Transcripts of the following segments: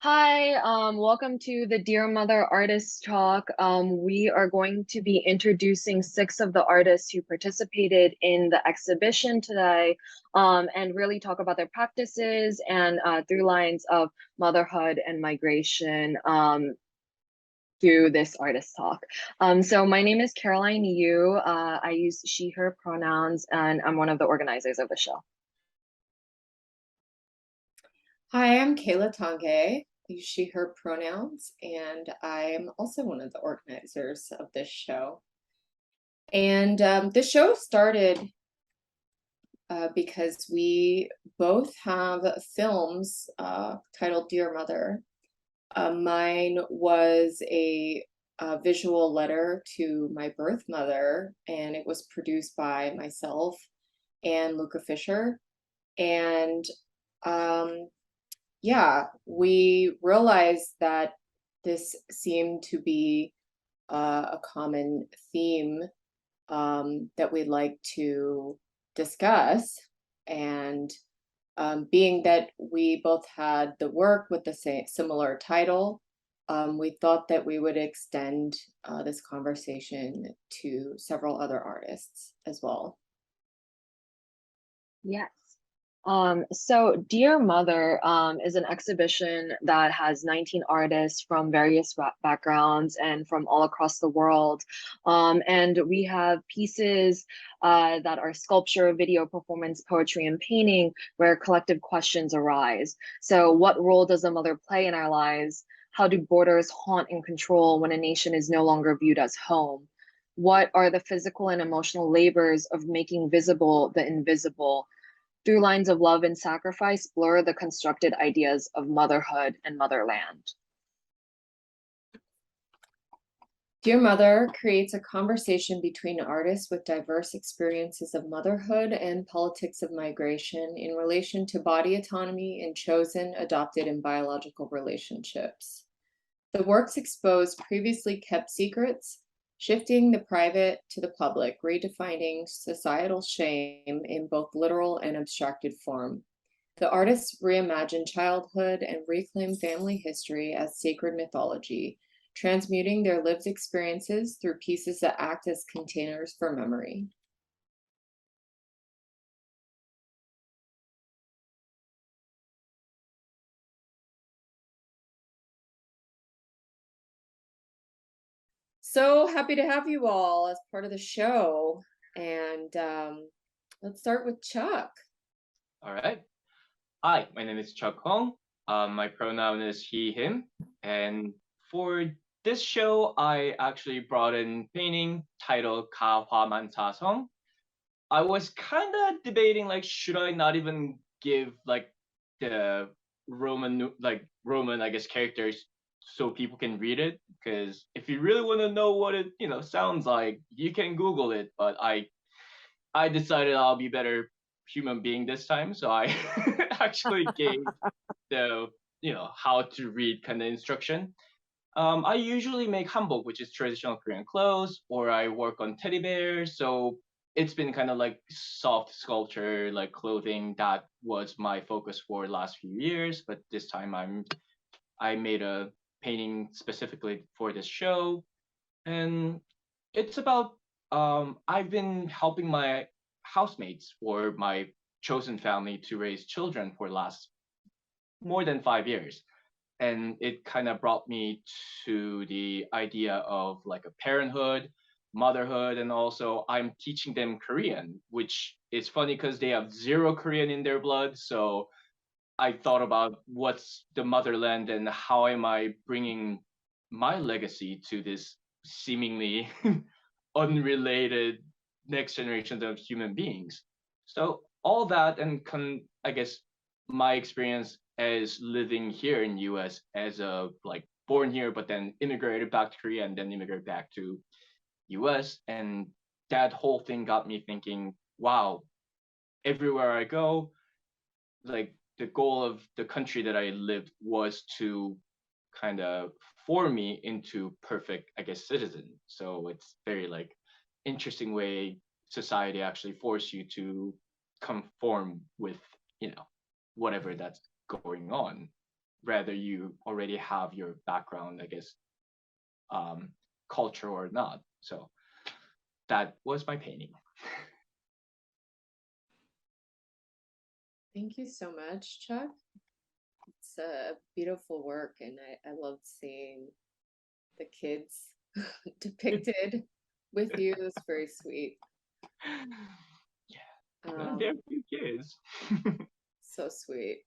Hi, welcome to the Dear Mother Artist Talk. We are going to be introducing six of the artists who participated in the exhibition today, and really talk about their practices and through lines of motherhood and migration through this artist talk. So my name is Caroline Yoo. I use she, her pronouns, and I'm one of the organizers of the show. Hi, I'm Kayla Tange. I use she, her pronouns, and I'm also one of the organizers of this show. And the show started because we both have films titled Dear Mother. Mine was a visual letter to my birth mother, and it was produced by myself and Luka Fisher. And yeah, we realized that this seemed to be a common theme that we'd like to discuss. And being that we both had the work with the same similar title, we thought that we would extend this conversation to several other artists as well. Yes. So Dear Mother is an exhibition that has 19 artists from various backgrounds and from all across the world. And we have pieces that are sculpture, video performance, poetry, and painting where collective questions arise. So what role does a mother play in our lives? How do borders haunt and control when a nation is no longer viewed as home? What are the physical and emotional labors of making visible the invisible? Through lines of love and sacrifice blur the constructed ideas of motherhood and motherland. Dear Mother creates a conversation between artists with diverse experiences of motherhood and politics of migration in relation to body autonomy in chosen, adopted, and biological relationships. The works expose previously kept secrets, shifting the private to the public, redefining societal shame in both literal and abstracted form. The artists reimagine childhood and reclaim family history as sacred mythology, transmuting their lived experiences through pieces that act as containers for memory. So happy to have you all as part of the show. And let's start with Chuck. All right. Hi, my name is Chuck Hohng. My pronoun is he, him. And for this show, I actually brought in painting titled Ka Hua Man Ta Song. I was kind of debating, like, should I not even give like the Roman, I guess, characters so people can read it? Because if you really want to know what it, sounds like, you can Google it. But I decided I'll be better human being this time, so I actually gave the how to read kind of instruction. I usually make hanbok, which is traditional Korean clothes, or I work on teddy bears. So it's been kind of like soft sculpture, like clothing. That was my focus for the last few years. But this time I made a painting specifically for this show, and it's about I've been helping my housemates or my chosen family to raise children for the last more than 5 years. And it kind of brought me to the idea of like a parenthood, motherhood, and also I'm teaching them Korean, which is funny because they have zero Korean in their blood. So I thought about what's the motherland and how am I bringing my legacy to this seemingly unrelated next generations of human beings. So all that and I guess my experience as living here in US as a like born here but then immigrated back to Korea and then immigrated back to US, and that whole thing got me thinking, wow, everywhere I go, like the goal of the country that I lived was to kind of form me into perfect, I guess, citizen. So it's very like interesting way society actually force you to conform with, whatever that's going on. whether you already have your background, I guess, culture or not. So that was my painting. Thank you so much, Chuck. It's a beautiful work, and I loved seeing the kids depicted with you. It's very sweet. Well, they're few kids. So sweet.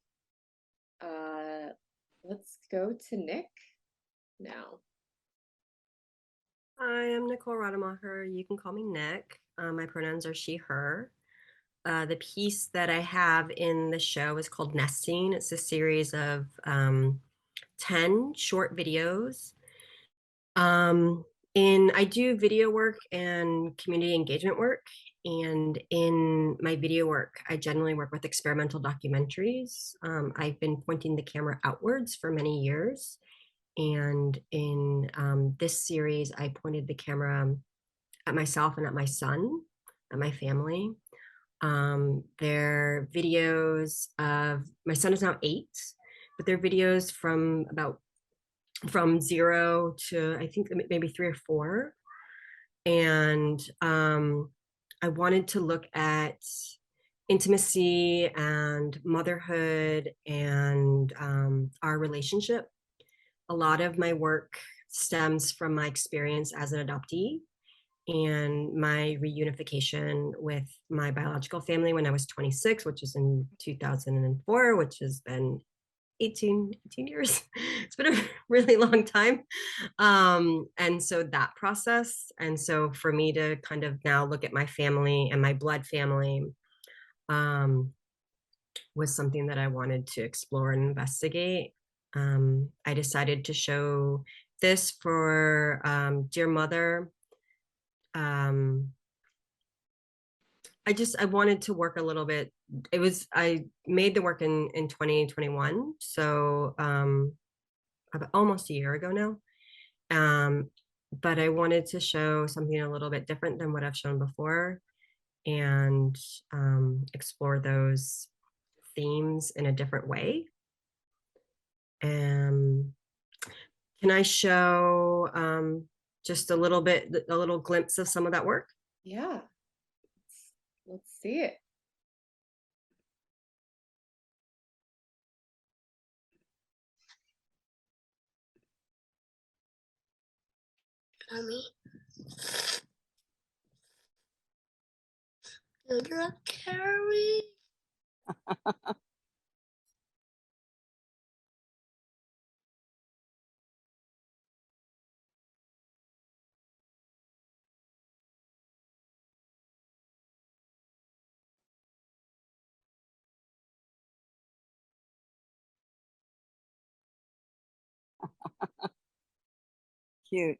Let's go to Nick now. Hi, I'm Nicole Rademacher. You can call me Nick. My pronouns are she, her. The piece that I have in the show is called Nesting. It's a series of 10 short videos. I do video work and community engagement work. And in my video work, I generally work with experimental documentaries. I've been pointing the camera outwards for many years. And in this series, I pointed the camera at myself and at my son, at my family. They're videos of, my son is now 8, but they're videos from 0 to I think maybe 3 or 4. And I wanted to look at intimacy and motherhood and our relationship. A lot of my work stems from my experience as an adoptee and my reunification with my biological family when I was 26, which is in 2004, which has been 18 years. It's been a really long time. And so that process, and so for me to kind of now look at my family and my blood family was something that I wanted to explore and investigate. I decided to show this for Dear Mother. I wanted to work a little bit. I made the work in 2021, so about almost a year ago now. But I wanted to show something a little bit different than what I've shown before and explore those themes in a different way. Can I show just a little glimpse of some of that work? Yeah, let's see it. Mommy, you're a carry. Cute.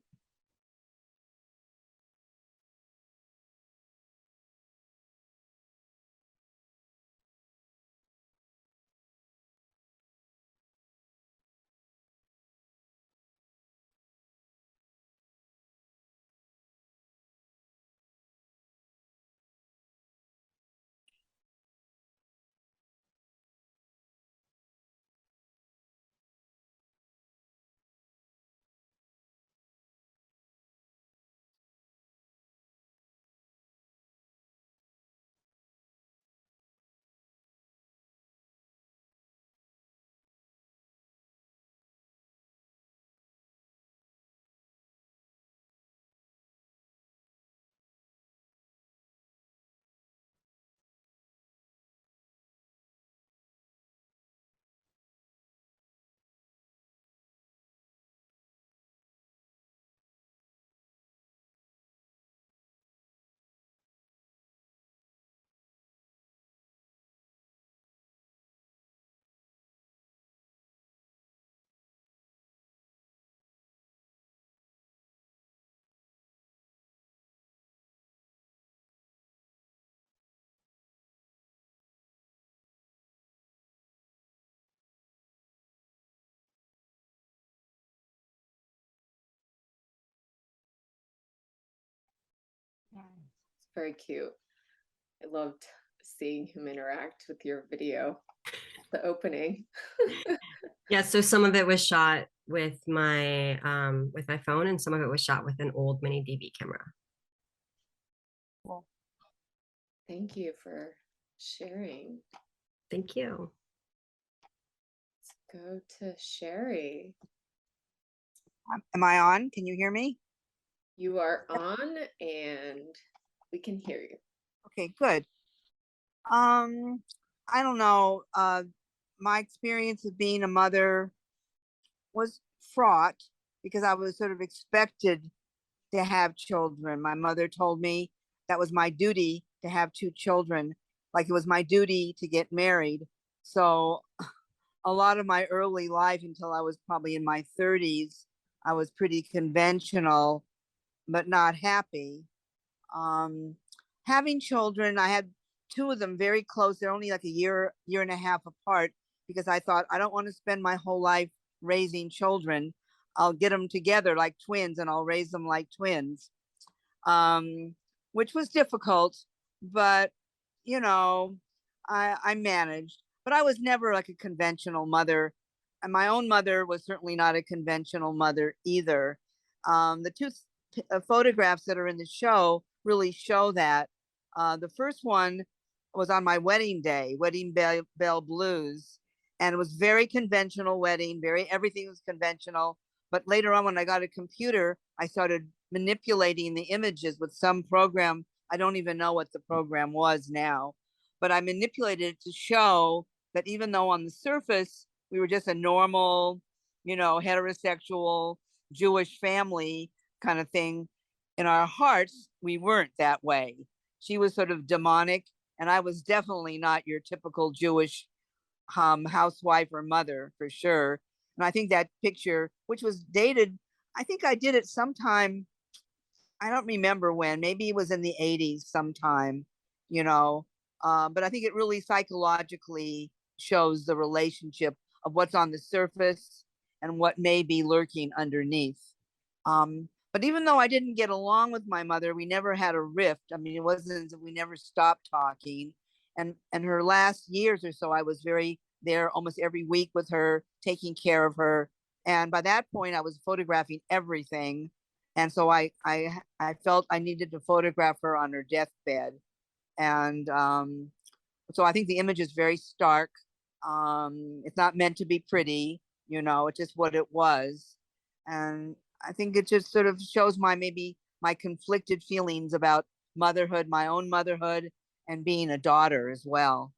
It's very cute. I loved seeing him interact with your video, the opening. Yeah, so some of it was shot with my phone, and some of it was shot with an old mini DV camera. Well, Thank you for sharing. Thank you. Let's go to Sheree. am I on? Can you hear me? You are on and we can hear you. Okay, good. I don't know. My experience of being a mother was fraught because I was sort of expected to have children. My mother told me that was my duty to have two children, like it was my duty to get married. So a lot of my early life until I was probably in my 30s, I was pretty conventional, but not happy. Um, Having children, I had two of them very close. They're only like a year and a half apart because I thought I don't want to spend my whole life raising children. I'll get them together like twins and I'll raise them like twins, which was difficult, but you know, I managed. But I was never like a conventional mother, and my own mother was certainly not a conventional mother either. The two photographs that are in the show really show that. The first one was on my wedding day, Wedding Bell Blues, and it was very conventional wedding. Everything was conventional. But later on, when I got a computer, I started manipulating the images with some program. I don't even know what the program was now, but I manipulated it to show that even though on the surface we were just a normal, heterosexual Jewish family kind of thing, in our hearts, we weren't that way. She was sort of demonic, and I was definitely not your typical Jewish housewife or mother for sure. And I think that picture, which was dated, I think I did it sometime, I don't remember when, maybe it was in the 80s sometime, you know. But I think it really psychologically shows the relationship of what's on the surface and what may be lurking underneath. But even though I didn't get along with my mother, we never had a rift. I mean, it wasn't that we never stopped talking. And her last years or so, I was very there almost every week with her, taking care of her. And by that point, I was photographing everything. And so I felt I needed to photograph her on her deathbed. And so I think the image is very stark. It's not meant to be pretty, it's just what it was. And I think it just sort of shows maybe my conflicted feelings about motherhood, my own motherhood, and being a daughter as well.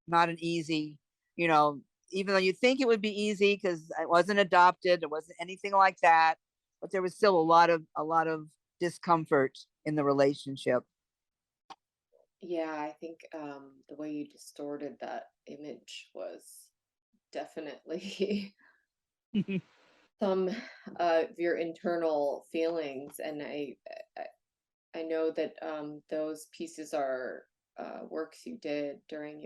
Not an easy, you know, even though you think it would be easy because I wasn't adopted, there wasn't anything like that, but there was still a lot of discomfort in the relationship. Yeah, I think the way you distorted that image was definitely some of your internal feelings, and I know that those pieces are works you did during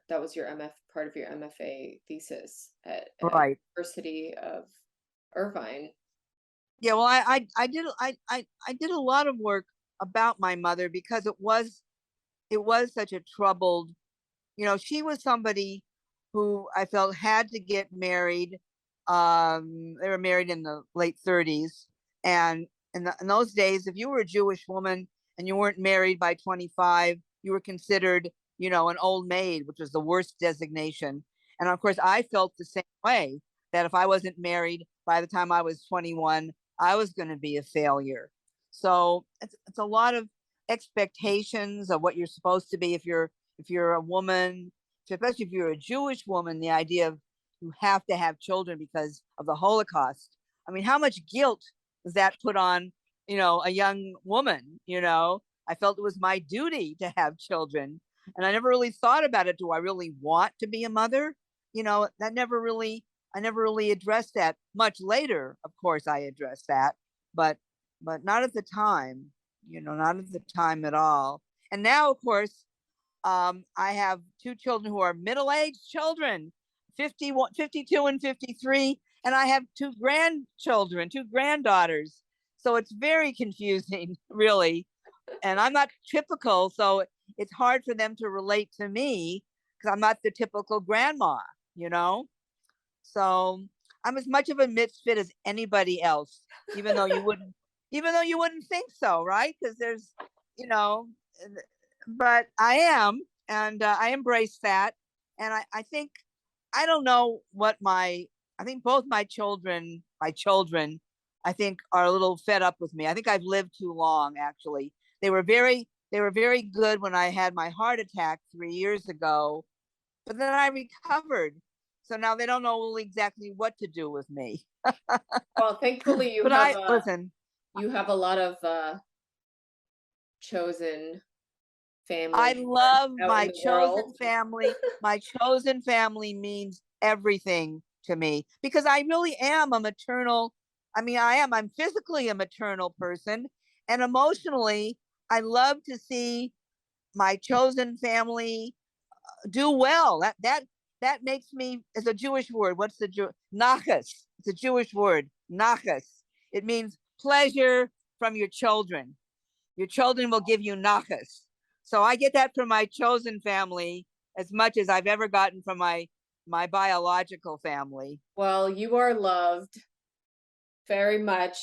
that was your part of your MFA thesis at Right. University of Irvine. Yeah, well, I did a lot of work about my mother because it was such a troubled, she was somebody who I felt had to get married. They were married in the late 30s, and in those days, if you were a Jewish woman and you weren't married by 25, you were considered, an old maid, which was the worst designation. And of course, I felt the same way, that if I wasn't married by the time I was 21, I was going to be a failure. So it's a lot of expectations of what you're supposed to be if you're a woman, especially if you're a Jewish woman. The idea of you have to have children because of the Holocaust. I mean, how much guilt does that put on, a young woman? I felt it was my duty to have children, and I never really thought about it. Do I really want to be a mother? That never really, I never really addressed that. Much later, of course, I addressed that, but not at the time. Not at the time at all. And now, of course, I have two children who are middle-aged children, 51, 52 and 53, and I have two grandchildren, two granddaughters. So it's very confusing, really. And I'm not typical, so it's hard for them to relate to me because I'm not the typical grandma, you know? So I'm as much of a misfit as anybody else, even though you wouldn't, think so, right? Because there's, you know, but I am, and I embrace that. And I think, I don't know what I think both my children, I think are a little fed up with me. I think I've lived too long, actually. They were very good when I had my heart attack 3 years ago, but then I recovered. So now they don't know exactly what to do with me. Well, thankfully But listen, you have a lot of chosen family I love out my in the chosen world. family. My chosen family means everything to me because I really am a maternal. I mean, I'm physically a maternal person, and emotionally, I love to see my chosen family do well. That makes me, it's a Jewish word. What's the nachas? It's a Jewish word, nachas. It means pleasure from your children. Your children will give you nachas. So I get that from my chosen family as much as I've ever gotten from my biological family. Well, you are loved very much.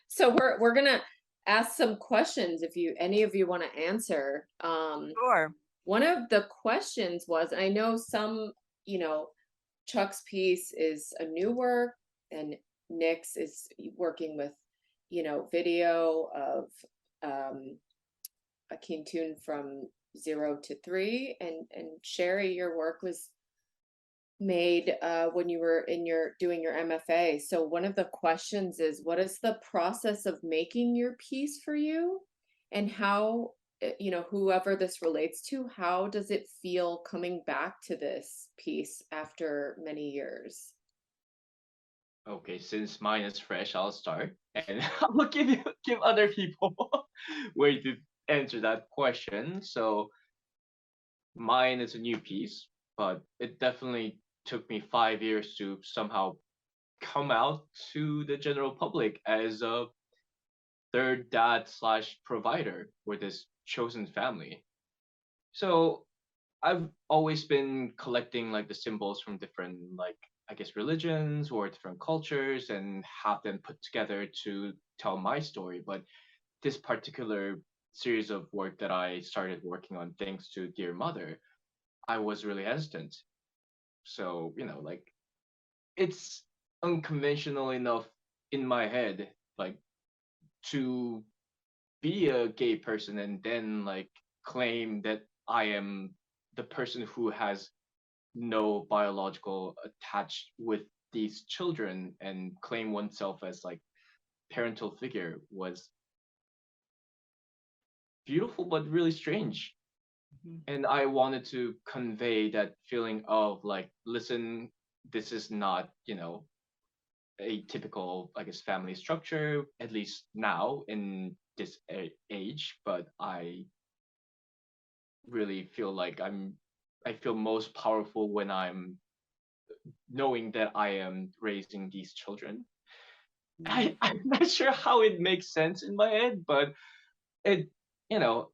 So we're gonna ask some questions if any of you want to answer. Sure. One of the questions was, I know some, Chuck's piece is a new work and Nick's is working with, video of a king tune from 0 to 3, and Sheree, your work was made when you were doing your MFA. So one of the questions is, what is the process of making your piece for you, and how, whoever this relates to, how does it feel coming back to this piece after many years? Okay, since mine is fresh, I'll start, and I'll give other people way to answer that question. So mine is a new piece, but it definitely took me 5 years to somehow come out to the general public as a third dad slash provider for this chosen family. So I've always been collecting like the symbols from different, like, I guess, religions or different cultures and have them put together to tell my story. But this particular series of work that I started working on thanks to Dear Mother, I was really hesitant. So, like, it's unconventional enough in my head, like, to be a gay person and then like claim that I am the person who has no biological attached with these children and claim oneself as like parental figure was beautiful but really strange. And I wanted to convey that feeling of like, listen, this is not, a typical, I guess, family structure, at least now in this age, but I really feel like I feel most powerful when I'm knowing that I am raising these children. I'm not sure how it makes sense in my head, but it,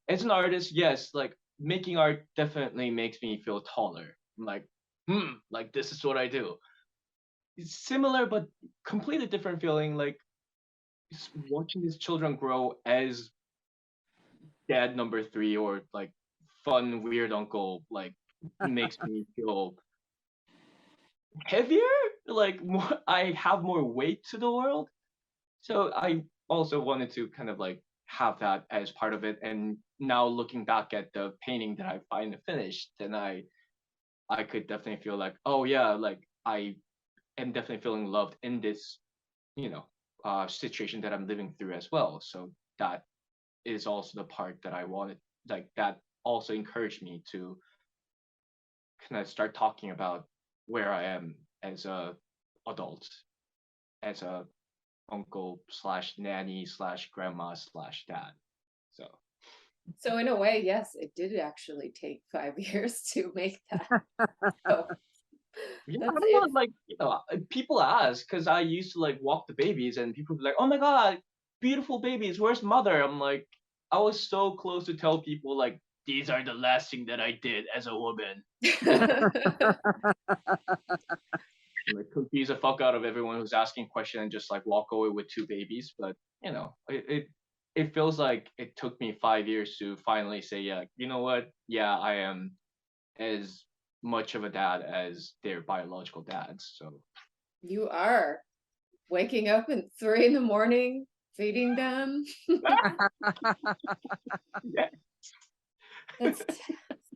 as an artist, yes, like making art definitely makes me feel taller. I'm like, like this is what I do. It's similar but completely different feeling, like watching these children grow as dad number 3 or like fun weird uncle, like makes me feel heavier, like more, I have more weight to the world. So I also wanted to kind of like have that as part of it. And now looking back at the painting that I finally finished, then I could definitely feel like, oh yeah, like I am definitely feeling loved in this, situation that I'm living through as well. So that is also the part that I wanted, like that also encouraged me to kind of start talking about where I am as a adult, as a uncle slash nanny slash grandma slash dad. So in a way, yes, it did actually take 5 years to make that. So Yeah, I don't know, like, people ask because I used to like walk the babies and people be like, oh my god, beautiful babies, where's mother? I'm like, I was so close to tell people like these are the last thing that I did as a woman. like confuse the fuck out of everyone who's asking questions and just like walk away with two babies. But you know, it feels like it took me 5 years to finally say, yeah, you know what? Yeah, I am as much of a dad as their biological dads. So You are waking up at 3 in the morning, feeding them. yeah. It's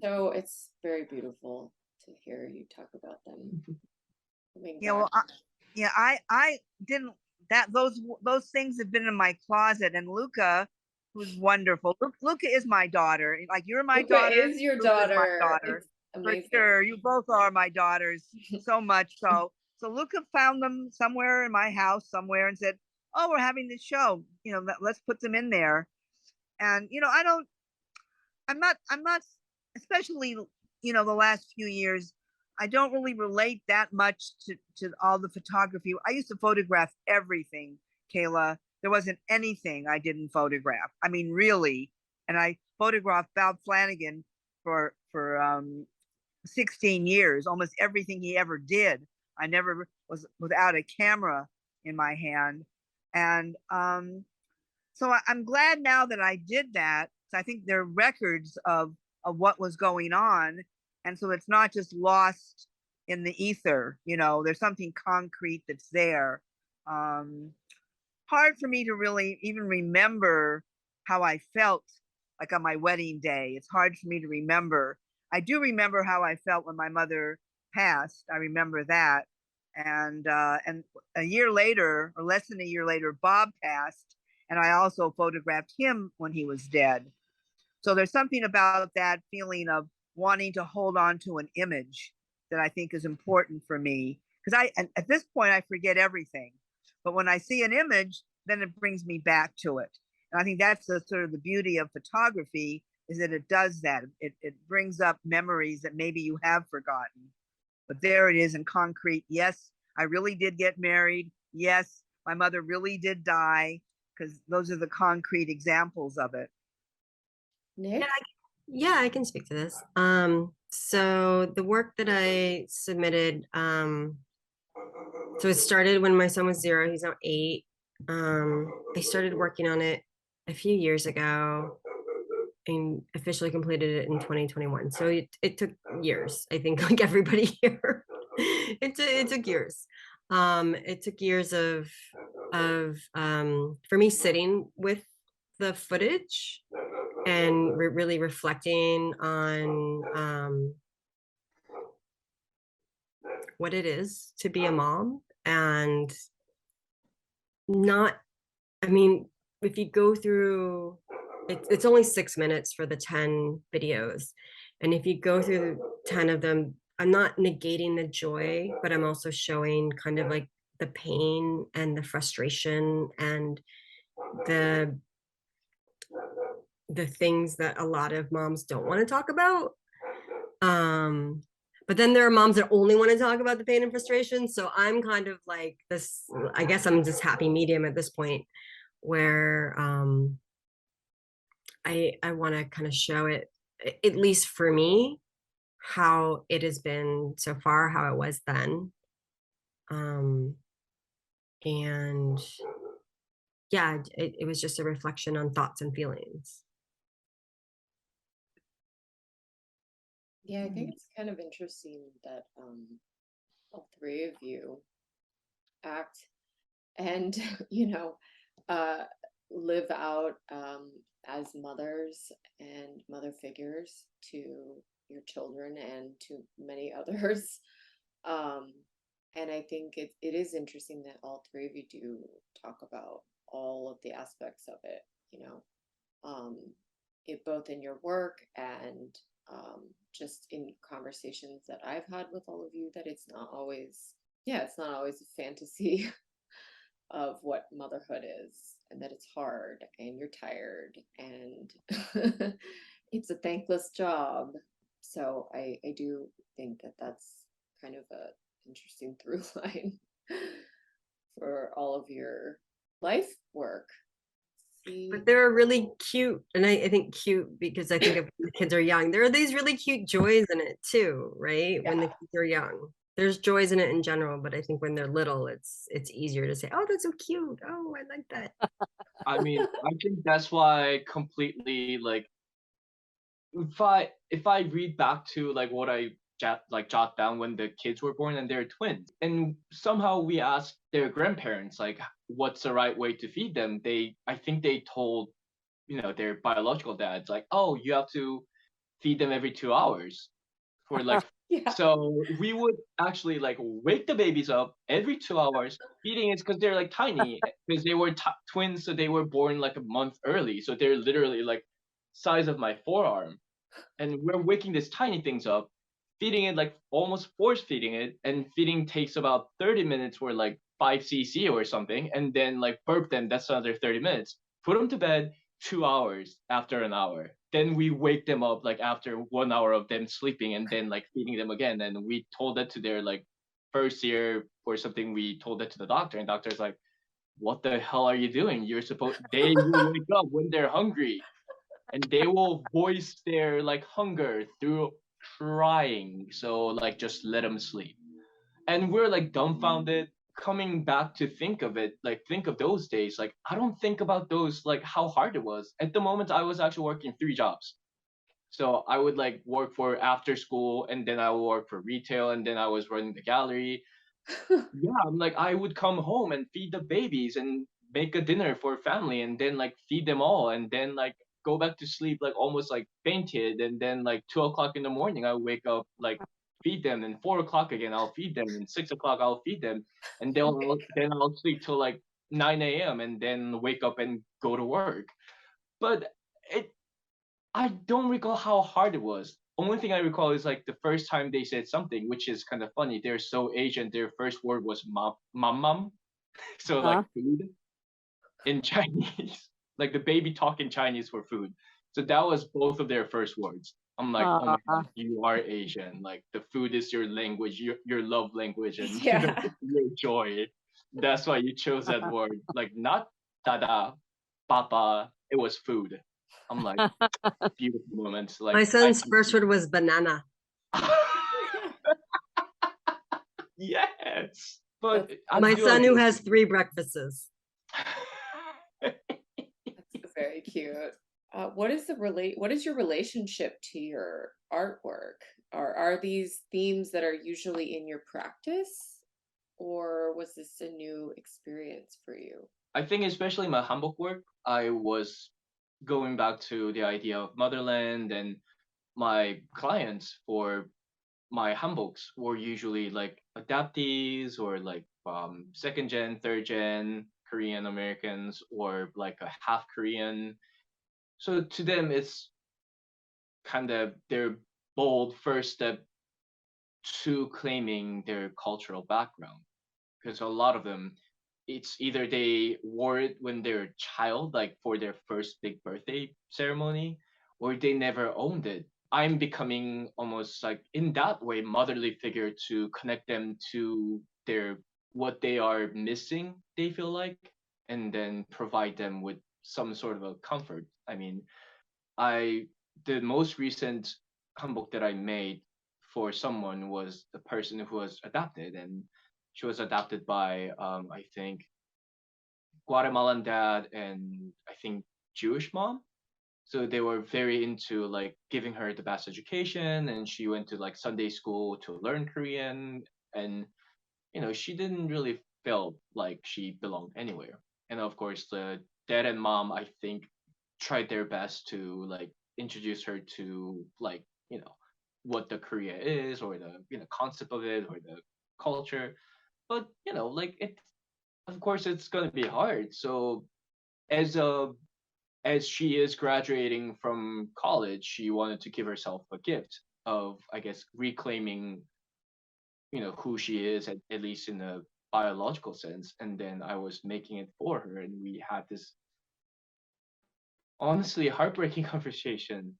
so it's very beautiful to hear you talk about them. Coming Yeah, well, back. I didn't that those things have been in my closet, and Luka, who's wonderful. Luka is my daughter. Like you're my Luka daughter. is your Luka is my daughter. daughter. It's For amazing. sure. You both are my daughters so much. So Luka found them somewhere in my house somewhere and said, "Oh, we're having this show. You know, let's put them in there." And you know, I'm not, especially, you know, the last few years, I don't really relate that much to all the photography. I used to photograph everything, Kayla. There wasn't anything I didn't photograph. I mean, really. And I photographed Bob Flanagan for 16 years, almost everything he ever did. I never was without a camera in my hand. And so I'm glad now that I did that. So I think there are records of what was going on, and so it's not just lost in the ether. You know, there's something concrete that's there. Hard for me to really even remember how I felt like on my wedding day. It's hard for me to remember. I do remember how I felt when my mother passed. I remember that, and a year later, or less than a year later, Bob passed, and I also photographed him when he was dead. So there's something about that feeling of wanting to hold on to an image that I think is important for me. Because at this point, I forget everything. But when I see an image, then it brings me back to it. And I think that's the sort of the beauty of photography, is that it does that. It brings up memories that maybe you have forgotten. But there it is in concrete. Yes, I really did get married. Yes, my mother really did die, because those are the concrete examples of it. Nick? Yeah, I can speak to this. So the work that I submitted, so it started when my son was 0, he's now 8. I started working on it a few years ago and officially completed it in 2021. So it took years, I think, like everybody here. It took years. It took years of for me sitting with the footage and really reflecting on what it is to be a mom. And not, I mean, if you go through it's only 6 minutes for the 10 videos, and if you go through 10 of them, I'm not negating the joy, but I'm also showing kind of like the pain and the frustration and the things that a lot of moms don't want to talk about. But then there are moms that only want to talk about the pain and frustration. So I'm kind of like this, I guess I'm just happy medium at this point, where I want to kind of show it, at least for me, how it has been so far, how it was then. And yeah, it was just a reflection on thoughts and feelings. Yeah, I think it's kind of interesting that all 3 of you act and live out as mothers and mother figures to your children and to many others. And I think it is interesting that all 3 of you do talk about all of the aspects of it, it both in your work and just in conversations that I've had with all of you, that it's not always a fantasy of what motherhood is, and that it's hard and you're tired and it's a thankless job. So I do think that that's kind of a interesting through line for all of your life work. But they're really cute, and I think cute because I think if the kids are young, there are these really cute joys in it too, right? When the kids are young. there's joys in it in general, but I think when they're little, it's easier to say, "Oh, that's so cute. Oh, I like that." I mean, I think that's why completely like if I read back to like what I jot down when the kids were born and they're twins, and somehow we asked their grandparents like what's the right way to feed them. I think they told their biological dads like, oh, you have to feed them every 2 hours for like. Yeah. So we would actually like wake the babies up every 2 hours, feeding it because they're like tiny because they were twins, so they were born like a month early, so they're literally like size of my forearm, and we're waking these tiny things up, feeding it like almost force feeding it, and feeding takes about 30 minutes or like 5 cc or something, and then like burp them, that's another 30 minutes. Put them to bed 2 hours after an hour. Then we wake them up like after 1 hour of them sleeping and then like feeding them again. And we told that to their like first year or something, we told that to the doctor, and doctor's like, what the hell are you doing? They will wake up when they're hungry and they will voice their like hunger through crying. So like just let them sleep. And we're like dumbfounded coming back to think of it, like think of those days. Like I don't think about those like how hard it was. At the moment I was actually working 3 jobs. So I would like work for after school, and then I would work for retail, and then I was running the gallery. Yeah, I'm like I would come home and feed the babies and make a dinner for family, and then like feed them all, and then like go back to sleep like almost like fainted, and then like 2 o'clock in the morning I wake up like feed them, and 4 o'clock again I'll feed them, and 6 o'clock I'll feed them, and then I'll sleep till like 9 a.m. and then wake up and go to work. But it I don't recall how hard it was. Only thing I recall is like the first time they said something, which is kind of funny. They're so Asian. Their first word was mam, so like Huh? food in Chinese, like the baby talk in Chinese for food. So that was both of their first words. I'm like, oh my Uh, god, you are Asian. Like the food is your language, your love language, and Yeah. your joy. That's why you chose that word. Like not dada, papa. It was food. I'm like, beautiful moments. My Like son's first word was banana. yes, but I My do son who agree. has 3 breakfasts. That's very cute. What is your relationship to your artwork? Are these themes that are usually in your practice, or was this a new experience for you? I think especially my hanbok work, I was going back to the idea of motherland, and my clients for my hanboks were usually like adoptees or like second gen, third gen Korean Americans, or like a half Korean. So to them, it's kind of their bold first step to claiming their cultural background, because a lot of them, it's either they wore it when they're a child, like for their first big birthday ceremony, or they never owned it. I'm becoming almost like in that way motherly figure to connect them to their what they are missing, they feel like, and then provide them with some sort of a comfort. I mean, I the most recent hanbok that I made for someone was the person who was adopted, and she was adopted by I think Guatemalan dad and I think Jewish mom. So they were very into like giving her the best education, and she went to like Sunday school to learn Korean, and she didn't really feel like she belonged anywhere. And of course the dad and mom, I think, tried their best to like introduce her to like what the Korea is, or the concept of it, or the culture. But like it, of course it's going to be hard. So as a as she is graduating from college, she wanted to give herself a gift of, I guess, reclaiming who she is, at least in a biological sense. And then I was making it for her, and we had this honestly heartbreaking conversation.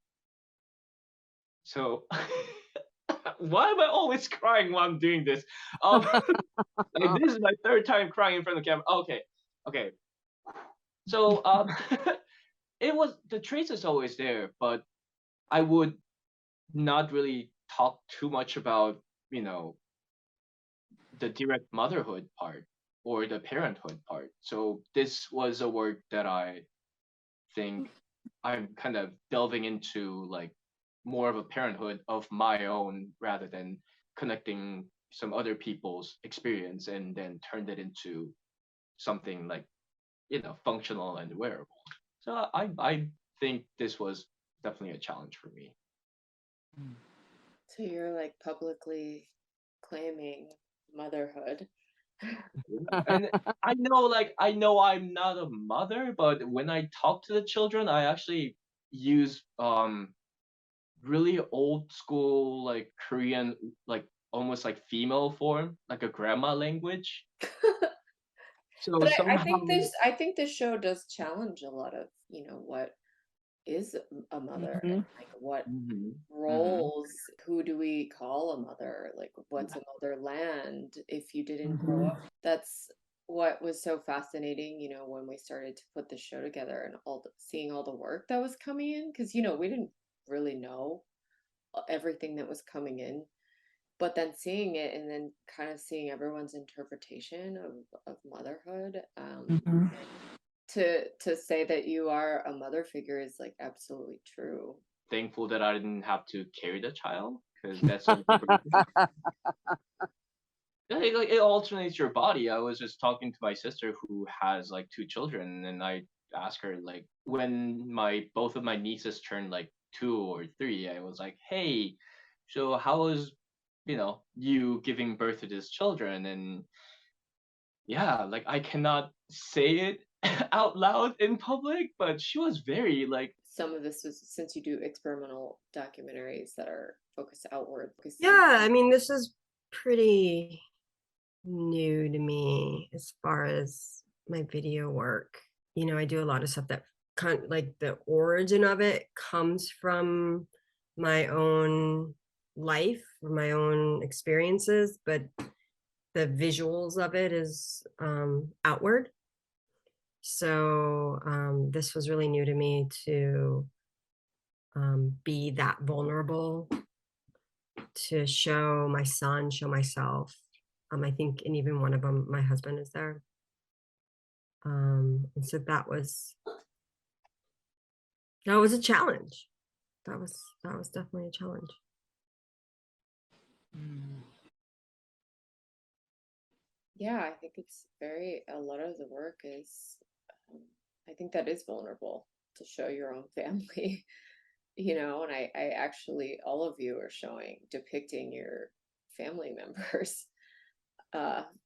So why am I always crying while I'm doing this? Like this is my third time crying in front of the camera. Okay, okay. So it was the trace is always there, but I would not really talk too much about the direct motherhood part or the parenthood part. So this was a work that I think I'm kind of delving into, like more of a parenthood of my own rather than connecting some other people's experience and then turned it into something like, functional and wearable. So I think this was definitely a challenge for me. So you're like publicly claiming motherhood. And I know I'm not a mother, but when I talk to the children, I actually use really old school, like Korean, like almost like female form, like a grandma language. So But somehow, I think this show does challenge a lot of, what is a mother and Mhm. like what Mhm, mhm, roles, who do we call a mother? Like what's a motherland if you didn't grow Mhm. up? That's what was so fascinating, when we started to put the show together and seeing all the work that was coming in, because we didn't really know everything that was coming in, but then seeing it and then kind of seeing everyone's interpretation of motherhood, Mhm. to say that you are a mother figure is like absolutely true. thankful that I didn't have to carry the child because that's something pretty. Yeah, it alternates your body. I was just talking to my sister who has like two children, and I asked her like when my both of my nieces turned like 2 or 3, I was like, "Hey, so how was you giving birth to these children?" And yeah, like I cannot say it out loud in public, but she was very like, Some of this was since you do experimental documentaries that are focused outward. Yeah, I mean, this is pretty new to me as far as my video work. I do a lot of stuff that like the origin of it comes from my own life or my own experiences, but the visuals of it is outward. So this was really new to me to be that vulnerable, to show my son, show myself. I think, and even one of them, my husband is there. And so that was a challenge. That was definitely a challenge. Yeah, I think it's a lot of the work is, I think that is vulnerable to show your own family, and I actually, all of you are depicting your family members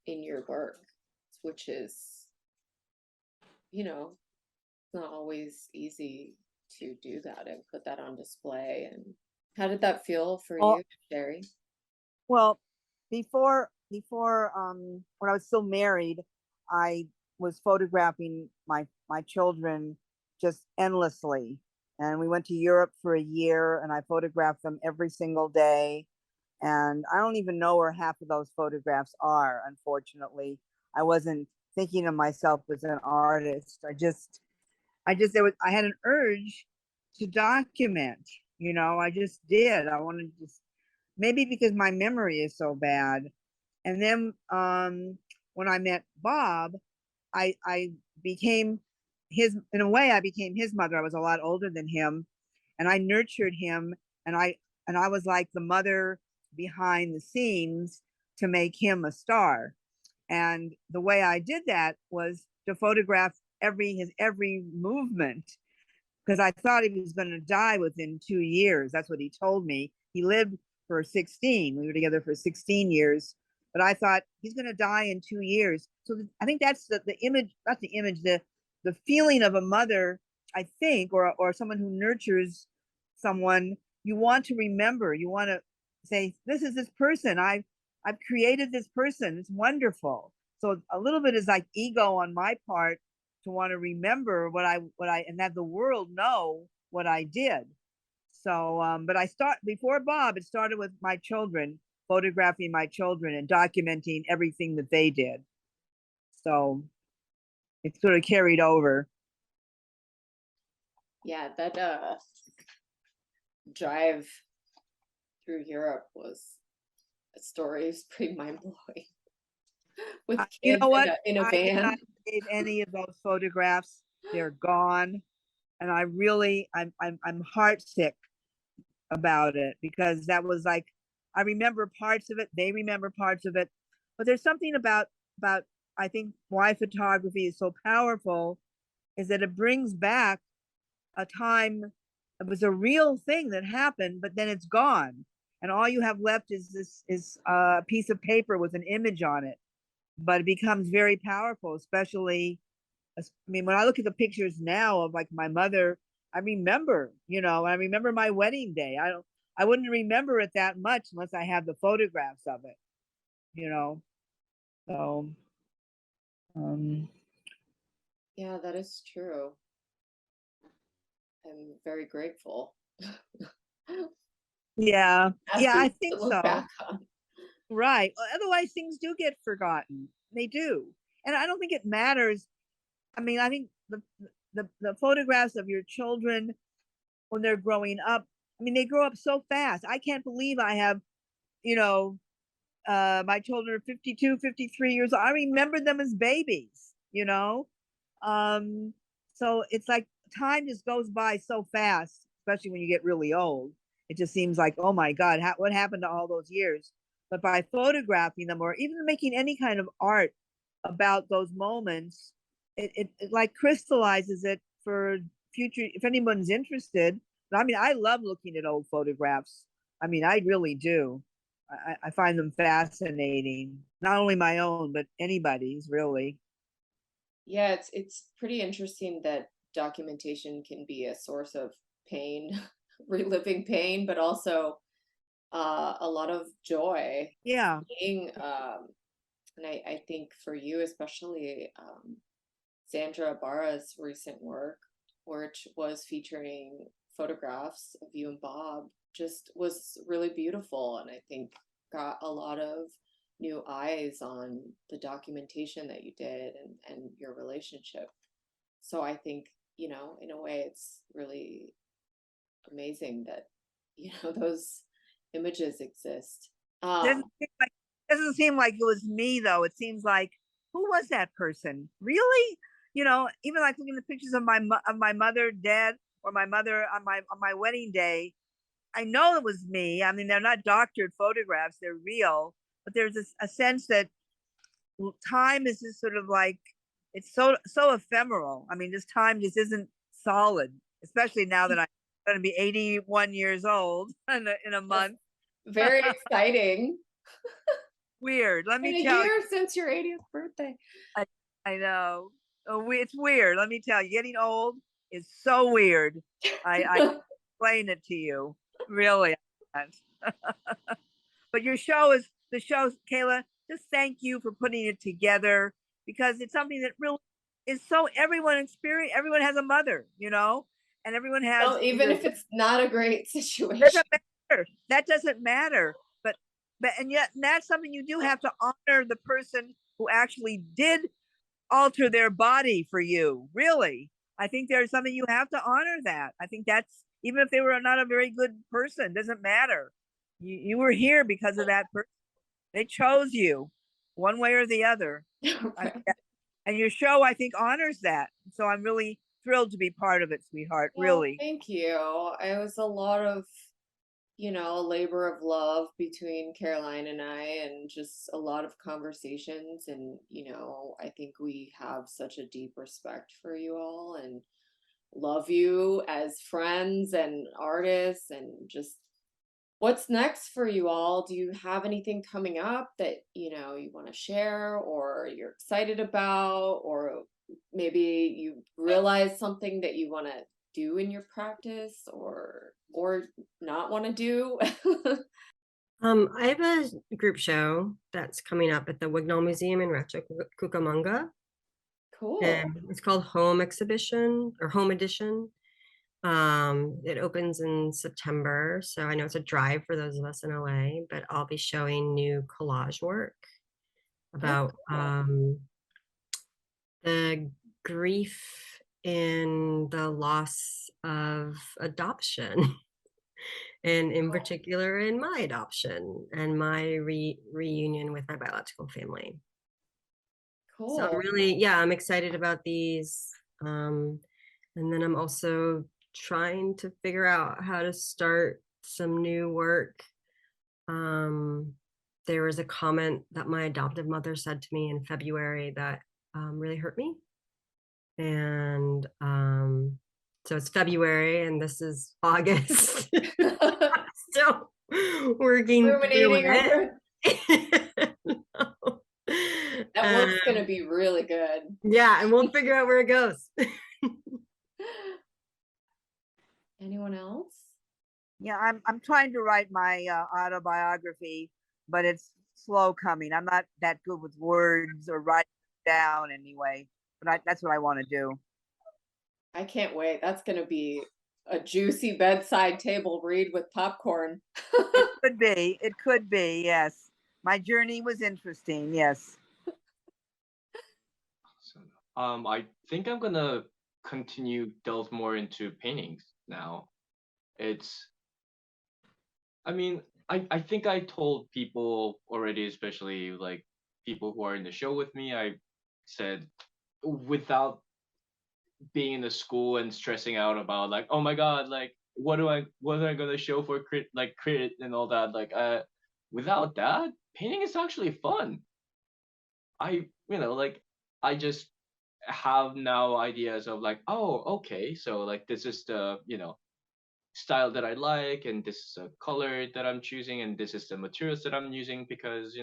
in your work, which is, not always easy to do that and put that on display. And how did that feel for Well, you, Jerri? well, before when I was still married, I was photographing my children just endlessly. And we went to Europe for a year and I photographed them every single day. And I don't even know where half of those photographs are, unfortunately. I wasn't thinking of myself as an artist. I had an urge to document, I just did. I wanted to just, maybe because my memory is so bad. And then when I met Bob, I became in a way, I became his mother. I was a lot older than him, and I nurtured him, and I was like the mother behind the scenes to make him a star. And the way I did that was to photograph his every movement because I thought he was going to die within 2 years. That's what he told me. He lived for 16. We were together for 16 years, but I thought he's going to die in 2 years. So I think that's the image, not the image, the feeling of a mother, I think, or someone who nurtures someone. You want to remember. You want to say, "This is this person. I've created this person. It's wonderful." So a little bit is like ego on my part to want to remember what I and have the world know what I did. So, but I start before Bob. It started with my children, photographing my children and documenting everything that they did. So it sort of carried over. Yeah, that drive through Europe was a story. It was pretty mind blowing. with You kids know what? in a I cannot van. save any of those photographs. They're gone, and I really, I'm heartsick about it because that was like, I remember parts of it. They remember parts of it, but there's something about I think why photography is so powerful is that it brings back a time. It was a real thing that happened, but then it's gone, and all you have left is this is a piece of paper with an image on it. But it becomes very powerful, especially. I mean, when I look at the pictures now of like my mother, I remember, I remember my wedding day. I wouldn't remember it that much unless I had the photographs of it, you know. So, um, Yeah, that is true. I'm very grateful. yeah, As yeah, we I think look so. back on. Right. Otherwise, things do get forgotten. They do, and I don't think it matters. I mean, I think the photographs of your children when they're growing up. I mean, they grow up so fast. I can't believe I have, you know, my children are 52, 53 years old. I remember them as babies, you know? Um, so it's like time just goes by so fast, especially when you get really old. It just seems like, oh my God, what happened to all those years? But by photographing them or even making any kind of art about those moments, it like crystallizes it for future, if anyone's interested. I mean, I love looking at old photographs. I mean, I really do. I find them fascinating. Not only my own, but anybody's really. Yeah, it's pretty interesting that documentation can be a source of pain, reliving pain, but also a lot of joy. Yeah. Being, and I think for you especially, Sandra Barra's recent work, which was featuring photographs of you and Bob, just was really beautiful, and I think got a lot of new eyes on the documentation that you did and your relationship. So I think, in a way, it's really amazing that, those images exist. Doesn't seem like, doesn't seem like it was me though. It seems like who was that person? Really? Even like looking at the pictures of my mother dead or my mother on my wedding day. I know it was me. I mean, they're not doctored photographs; they're real. But there's a sense that time is just sort of like it's so ephemeral. I mean, this time just isn't solid, especially now that I'm going to be 81 years old in a That's month. very exciting. Weird. Let In me a tell you. year since your 80th birthday. I, I know. Oh, it's weird. Let me tell you. Getting old is so weird. I explain it to you. Really. But your show is the show, Kayla. Just thank you for putting it together because it's something that really is so everyone experience. Everyone has a mother, and everyone has Well, even either if it's not a great situation. doesn't matter. That doesn't matter. But and yet and that's something you do have to honor the person who actually did alter their body for you. Really, I think there's something you have to honor that. I think that's even if they were not a very good person, doesn't matter. You were here because of that person. They chose you one way or the other. I, Right. and your show, I think, honors that. So I'm really thrilled to be part of it, sweetheart. Well, Really. thank you. It was a lot of, a labor of love between Caroline and I, and just a lot of conversations. And, I think we have such a deep respect for you all and love you as friends and artists. And just what's next for you all? Do you have anything coming up that, you want to share or you're excited about, or maybe you realize something that you want to do in your practice or not want to do? I have a group show that's coming up at the Wignall Museum in Rancho Cucamonga. Cool. It's called Home Exhibition or Home Edition. It opens in September, so I know it's a drive for those of us in LA, but I'll be showing new collage work about the grief in the loss of adoption. And in particular in my adoption and my reunion with my biological family. So I'm Cool. really, yeah, I'm excited about these. And then I'm also trying to figure out how to start some new work. There was a comment that my adoptive mother said to me in February that really hurt me. And so it's February and this is August. Still working through Ruminating over it. No. that work's gonna be really good. Yeah, and we'll figure out where it goes. Anyone else? Yeah, I'm trying to write my autobiography, but it's slow coming. I'm not that good with words or writing down anyway. But that's what I want to do. I can't wait. That's gonna be a juicy bedside table read with popcorn. Could be. It could be. Yes. My journey was interesting. Yes. I think I'm gonna continue delve more into paintings now. It's, I mean, I think I told people already, especially like people who are in the show with me. I said, without being in the school and stressing out about like, oh my god, like what am I gonna show for crit and all that, like without that, painting is actually fun. Like I just have now ideas of like, oh, okay, so like this is the, style that I like, and this is a color that I'm choosing, and this is the materials that I'm using, because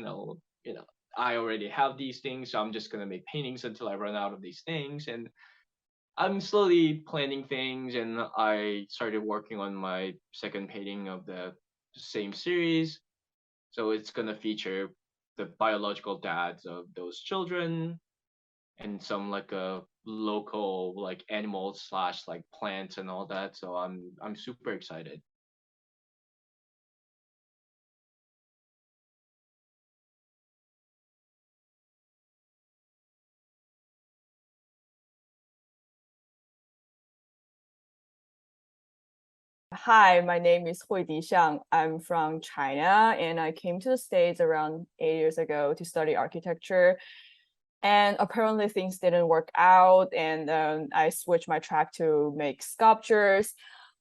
I already have these things, so I'm just gonna make paintings until I run out of these things. And I'm slowly planning things, and I started working on my second painting of the same series. So it's gonna feature the biological dads of those children, and some like a local like animals slash like plants and all that. So I'm super excited. Hi, my name is Huidi Xiang. I'm from China and I came to the States around 8 years ago to study architecture. And apparently things didn't work out, and I switched my track to make sculptures.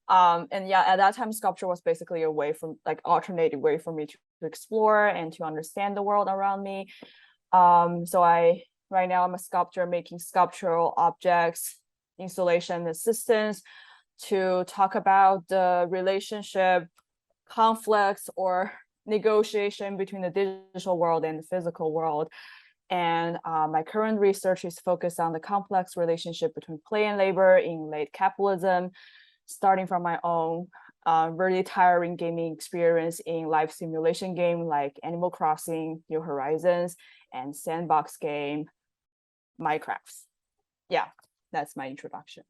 And yeah, at that time, sculpture was basically a way from like alternative way for me to explore and to understand the world around me. So right now I'm a sculptor making sculptural objects, installation assistance, to talk about the relationship, conflicts, or negotiation between the digital world and the physical world. And my current research is focused on the complex relationship between play and labor in late capitalism, starting from my own really tiring gaming experience in live simulation game like Animal Crossing, New Horizons, and sandbox game, Minecraft. Yeah, that's my introduction.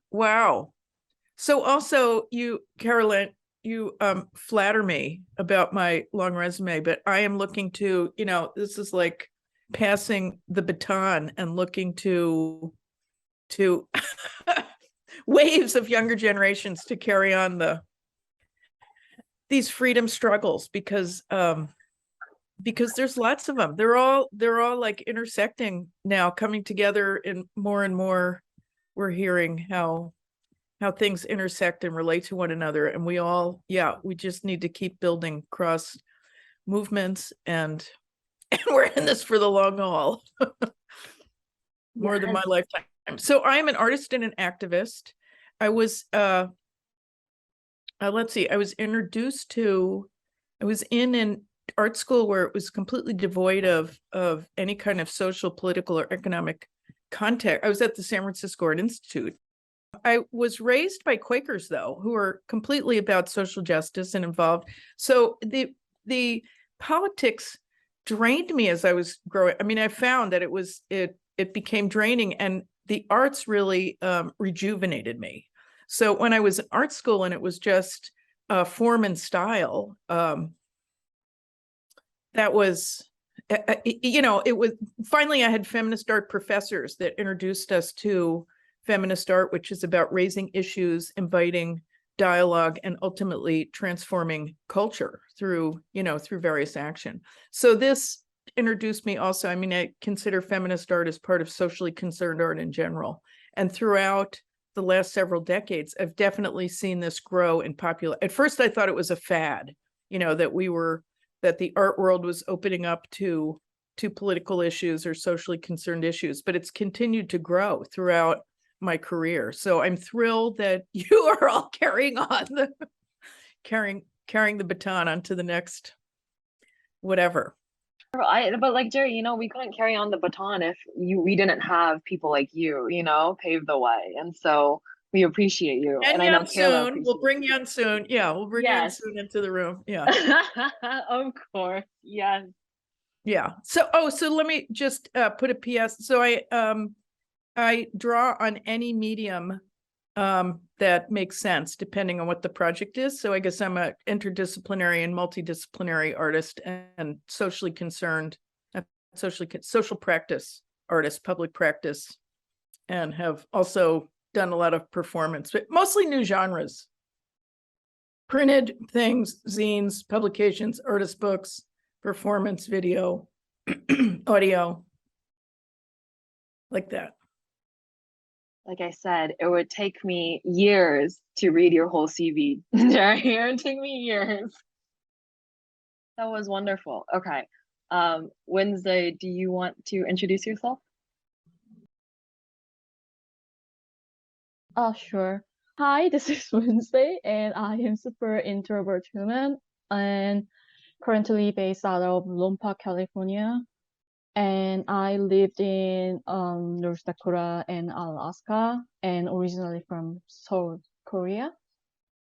Wow. So also you, Caroline, you flatter me about my long resume, but I am looking to, this is like passing the baton and looking to waves of younger generations to carry on these freedom struggles, because there's lots of them. They're all like intersecting now, coming together in more and more. We're hearing how things intersect and relate to one another, and we just need to keep building cross movements, and we're in this for the long haul. More than my lifetime. So I'm an artist and an activist. I was let's see, I was in an art school where it was completely devoid of any kind of social, political, or economic context. I was at the San Francisco Art Institute. I was raised by Quakers, though, who are completely about social justice and involved. So the politics drained me as I was growing. I mean, I found that it became draining, and the arts really rejuvenated me. So when I was in art school and it was just form and style, that was, it was, finally I had feminist art professors that introduced us to feminist art, which is about raising issues, inviting dialogue and ultimately transforming culture through, through various action. So this introduced me also, I mean, I consider feminist art as part of socially concerned art in general. And throughout the last several decades, I've definitely seen this grow in popular. At first, I thought it was a fad, that the art world was opening up to political issues or socially concerned issues, but it's continued to grow throughout my career. So I'm thrilled that you are all carrying the baton onto the next whatever. But like Jerry, we couldn't carry on the baton if we didn't have people like you, pave the way. And so we appreciate you. And I know Kayla soon. We'll bring you on soon. Yeah, we'll bring you on soon into the room. Yeah. Of course. Yes. Yeah. So let me just put a PS. So I draw on any medium that makes sense depending on what the project is. So I guess I'm an interdisciplinary and multidisciplinary artist and socially concerned, social practice artist, public practice, and have also done a lot of performance, but mostly new genres. Printed things, zines, publications, artist books, performance, video, audio, like that. Like I said, it would take me years to read your whole CV. It would take me years. That was wonderful. Okay. Wednesday, do you want to introduce yourself? Sure. Hi, this is Wednesday, and I am super introvert human and currently based out of Lompoc, California. And I lived in North Dakota and Alaska, and originally from Seoul, Korea.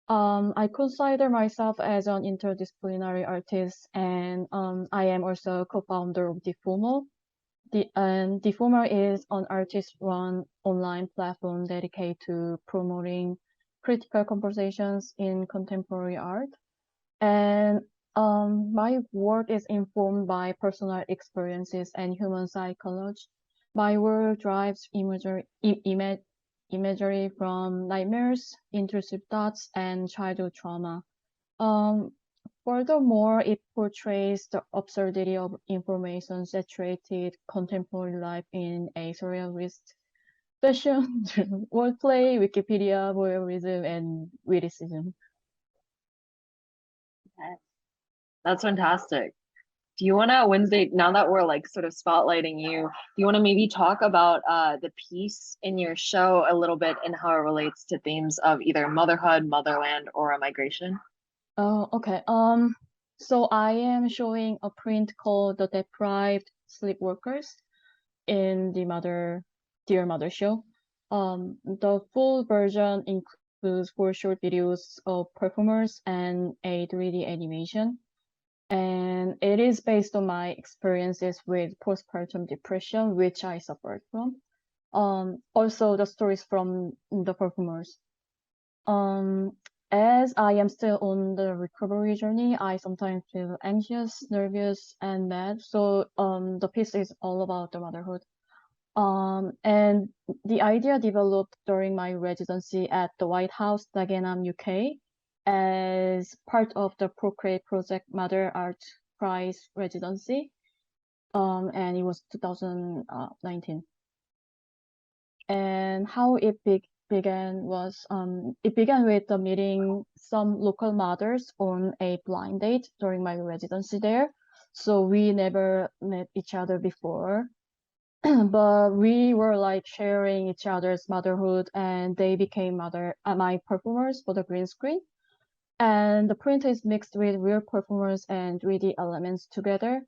I consider myself as an interdisciplinary artist, and I am also co-founder of Deformer. Deformer is an artist-run online platform dedicated to promoting critical conversations in contemporary art. And my work is informed by personal experiences and human psychology. My work drives imagery from nightmares, intrusive thoughts, and childhood trauma. Furthermore, it portrays the absurdity of information-saturated contemporary life in a surrealist fashion, wordplay, Wikipedia, voyeurism, and witticism. Okay. That's fantastic. Do you want to, Wednesday, now that we're like sort of spotlighting you, do you want to maybe talk about the piece in your show a little bit and how it relates to themes of either motherhood, motherland, or a migration? Okay. So I am showing a print called "The Deprived Sleepwalkers" in the Dear Mother show. The full version includes 4 short videos of performers and a 3D animation. And it is based on my experiences with postpartum depression, which I suffered from. Also the stories from the performers. As I am still on the recovery journey, I sometimes feel anxious, nervous, and mad. So the piece is all about the motherhood. And the idea developed during my residency at the White House, Dagenham, UK, as part of the Procreate Project Mother Art Prize residency. And it was 2019. And how it began was it began with the meeting some local mothers on a blind date during my residency there. So we never met each other before, but we were like sharing each other's motherhood, and they became my performers for the green screen. And the print is mixed with real performers and 3D elements together.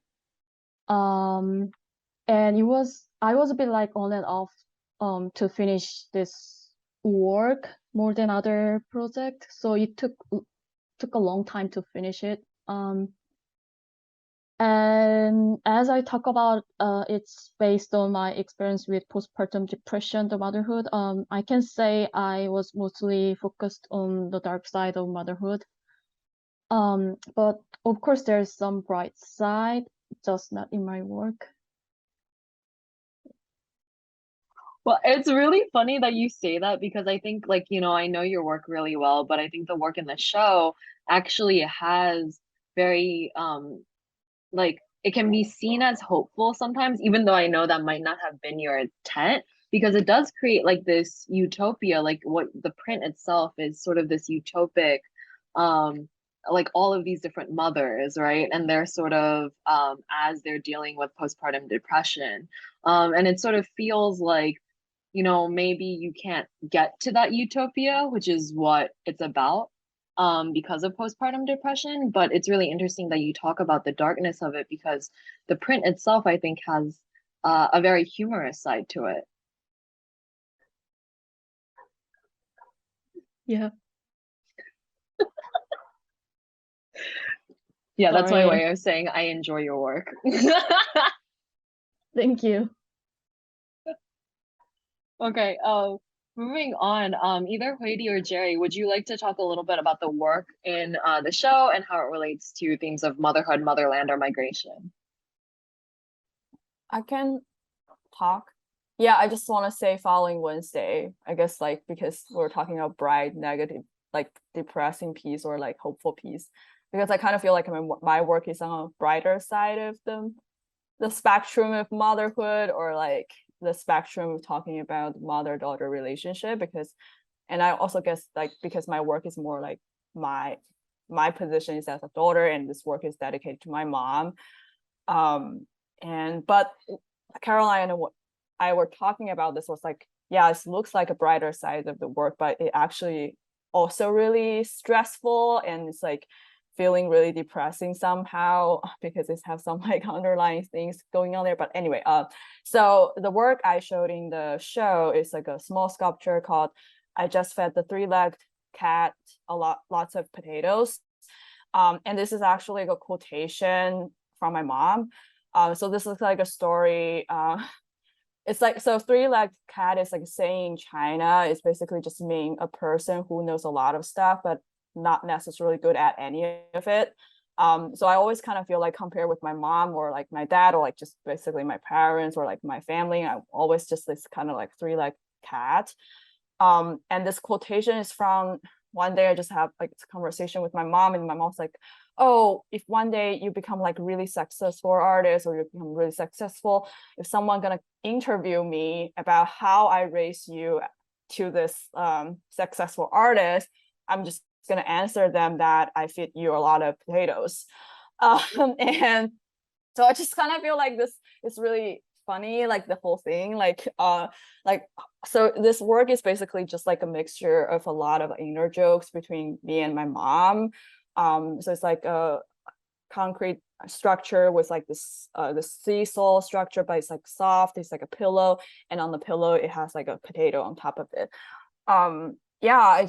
And I was a bit like on and off to finish this work more than other project, so it took a long time to finish it. And as I talk about, it's based on my experience with postpartum depression, the motherhood. I can say I was mostly focused on the dark side of motherhood. But of course, there's some bright side, just not in my work. Well, it's really funny that you say that because I think, like, I know your work really well, but I think the work in the show actually has very, like, it can be seen as hopeful sometimes, even though I know that might not have been your intent, because it does create like this utopia, like what the print itself is sort of this utopic, um, like all of these different mothers, right? And they're sort of, as they're dealing with postpartum depression. And it sort of feels like, maybe you can't get to that utopia, which is what it's about, because of postpartum depression. But it's really interesting that you talk about the darkness of it because the print itself, I think, has a very humorous side to it. Yeah. Yeah, that's my Sorry. way of saying I enjoy your work. Thank you. Okay, moving on, either Huidi or Jerri, would you like to talk a little bit about the work in the show and how it relates to themes of motherhood, motherland, or migration? I can talk. Yeah, I just want to say following Wednesday, I guess like because we're talking about bright, negative, like depressing piece or like hopeful piece, because I kind of feel like my work is on a brighter side of the spectrum of motherhood, or like the spectrum of talking about mother-daughter relationship, because, and I also guess like because my work is more like my position is as a daughter and this work is dedicated to my mom. But Caroline and what I were talking about this was like, yeah, it looks like a brighter side of the work, but it actually also really stressful, and it's like feeling really depressing somehow because it has some like underlying things going on there. But anyway, so the work I showed in the show is like a small sculpture called "I Just Fed the Three-Legged Cat lots of potatoes," and this is actually a quotation from my mom. So this looks like a story. It's like, so three-legged cat is like saying in China, it's basically just mean a person who knows a lot of stuff, but not necessarily good at any of it. So I always kind of feel like compared with my mom or like my dad or like just basically my parents or like my family, I'm always just this kind of like three-legged cat. And this quotation is from one day I just have like a conversation with my mom, and my mom's like, oh, if one day you become like really successful artist or you become really successful, if someone gonna interview me about how I raised you to this successful artist, I'm just gonna answer them that I feed you a lot of potatoes. And so I just kind of feel like this is really funny, like the whole thing, like so this work is basically just like a mixture of a lot of inner jokes between me and my mom. So it's like a concrete structure with like this seesaw structure, but it's like soft, it's like a pillow, and on the pillow it has like a potato on top of it. Yeah,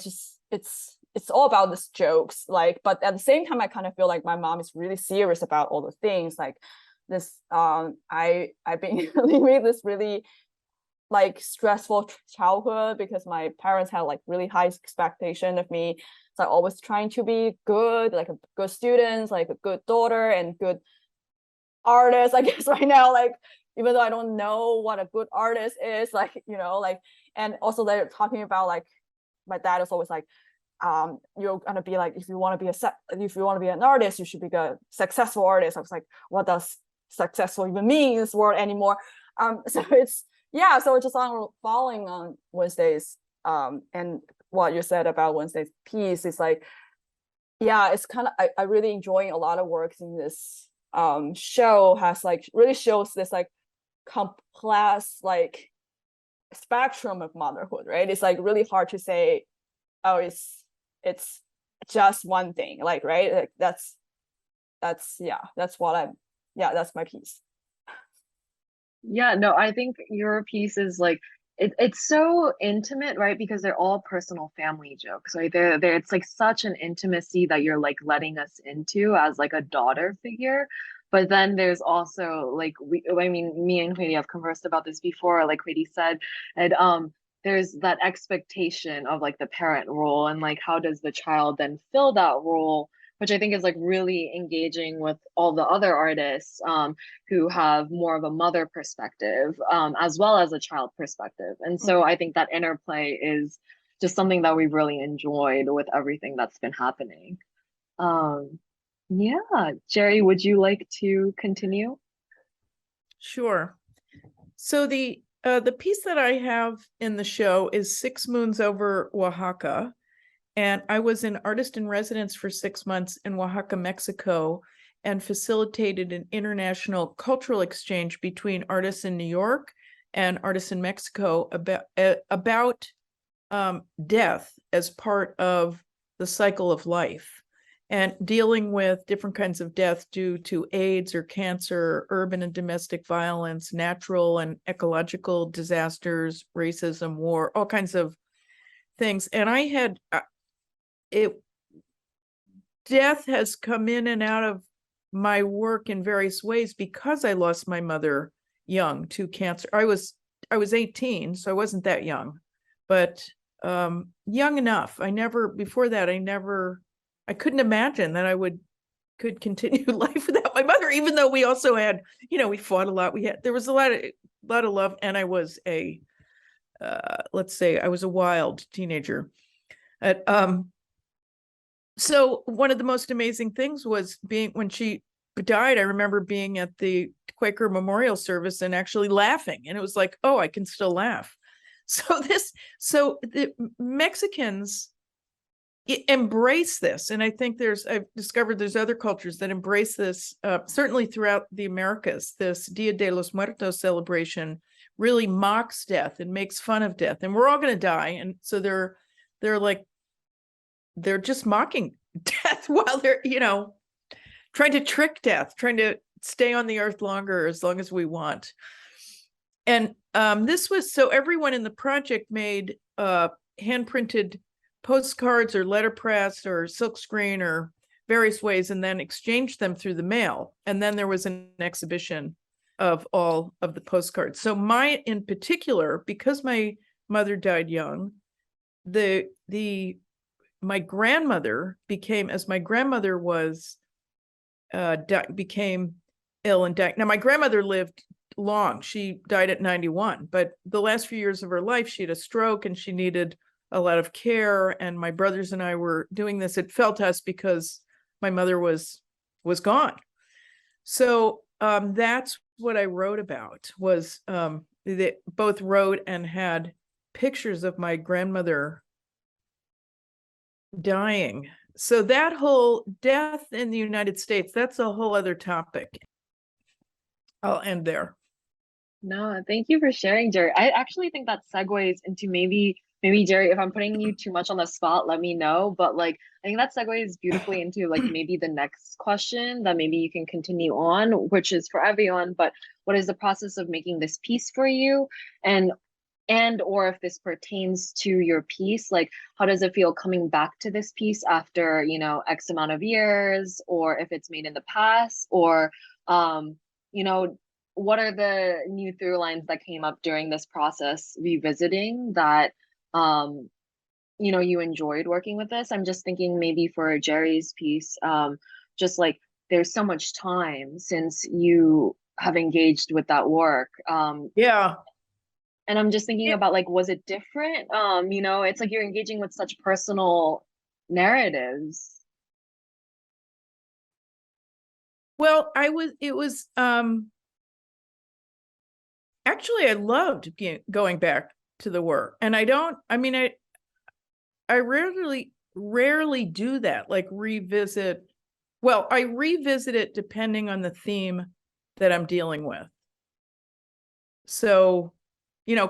it's all about this jokes, like, but at the same time I kind of feel like my mom is really serious about all the things, like this I've been living this really like stressful childhood because my parents had like really high expectation of me, so I always trying to be good, like a good student, like a good daughter and good artist, I guess right now, like even though I don't know what a good artist is, like, you know, like, and also they're talking about like my dad is always like, you're gonna be like, if you want to be an artist, you should be a successful artist. I was like, what does successful even mean in this world anymore? So it's, yeah, so just on following on Wednesday's and what you said about Wednesday's piece is like, yeah, it's kind of, I really enjoying a lot of works in this show, has like really shows this like complex like spectrum of motherhood, right? It's like really hard to say, oh, it's just one thing, like, right? Like that's yeah, that's that's my piece. Yeah, no, I think your piece is like it's so intimate, right? Because they're all personal family jokes, right? They're it's like such an intimacy that you're like letting us into as like a daughter figure. But then there's also like I mean, me and Huidi have conversed about this before, like Huidi said, and there's that expectation of like the parent role and like how does the child then fill that role which I think is like really engaging with all the other artists who have more of a mother perspective as well as a child perspective. And so I think that interplay is just something that we've really enjoyed with everything that's been happening. Yeah, Jerri, would you like to continue? Sure. So the piece that I have in the show is 6 Moons Over Oaxaca. And I was an artist in residence for 6 months in Oaxaca, Mexico, and facilitated an international cultural exchange between artists in New York and artists in Mexico about death as part of the cycle of life, and dealing with different kinds of death due to AIDS or cancer, urban and domestic violence, natural and ecological disasters, racism, war, all kinds of things. And I had death has come in and out of my work in various ways because I lost my mother young to cancer. I was 18, so I wasn't that young, but young enough. I couldn't imagine that I could continue life without my mother, even though we also had, we fought a lot. There was a lot of love, and I was let's say I was a wild teenager. So one of the most amazing things was when she died, I remember being at the Quaker memorial service and actually laughing. And it was like, oh, I can still laugh. So the Mexicans embrace this. And I think I've discovered there's other cultures that embrace this, certainly throughout the Americas. This Dia de los Muertos celebration really mocks death and makes fun of death. And we're all going to die. And so they're just mocking death while they're, trying to trick death, trying to stay on the earth longer, as long as we want. And so everyone in the project made hand-printed postcards or letterpress or silkscreen or various ways, and then exchanged them through the mail. And then there was an exhibition of all of the postcards. So in particular, because my mother died young, my grandmother became ill and died. Now, my grandmother lived long. She died at 91, but the last few years of her life, she had a stroke and she needed a lot of care. And my brothers and I were doing this. It fell to us because my mother was gone. So that's what I wrote about, was they both wrote and had pictures of my grandmother dying. So that whole death in the United States, that's a whole other topic. I'll end there. No, thank you for sharing, Jerri. I actually think that segues into maybe Jerri, if I'm putting you too much on the spot, let me know. But like, I think that segues beautifully into like maybe the next question that maybe you can continue on, which is for everyone. But what is the process of making this piece for you? And or if this pertains to your piece, like how does it feel coming back to this piece after, X amount of years, or if it's made in the past, or what are the new through lines that came up during this process revisiting that you enjoyed working with this? I'm just thinking maybe for Jerri's piece, just like there's so much time since you have engaged with that work. Yeah. And I'm just thinking about like, was it different? It's like you're engaging with such personal narratives. Well, actually, I loved going back to the work. And I rarely do that, like revisit. Well, I revisit it depending on the theme that I'm dealing with. So,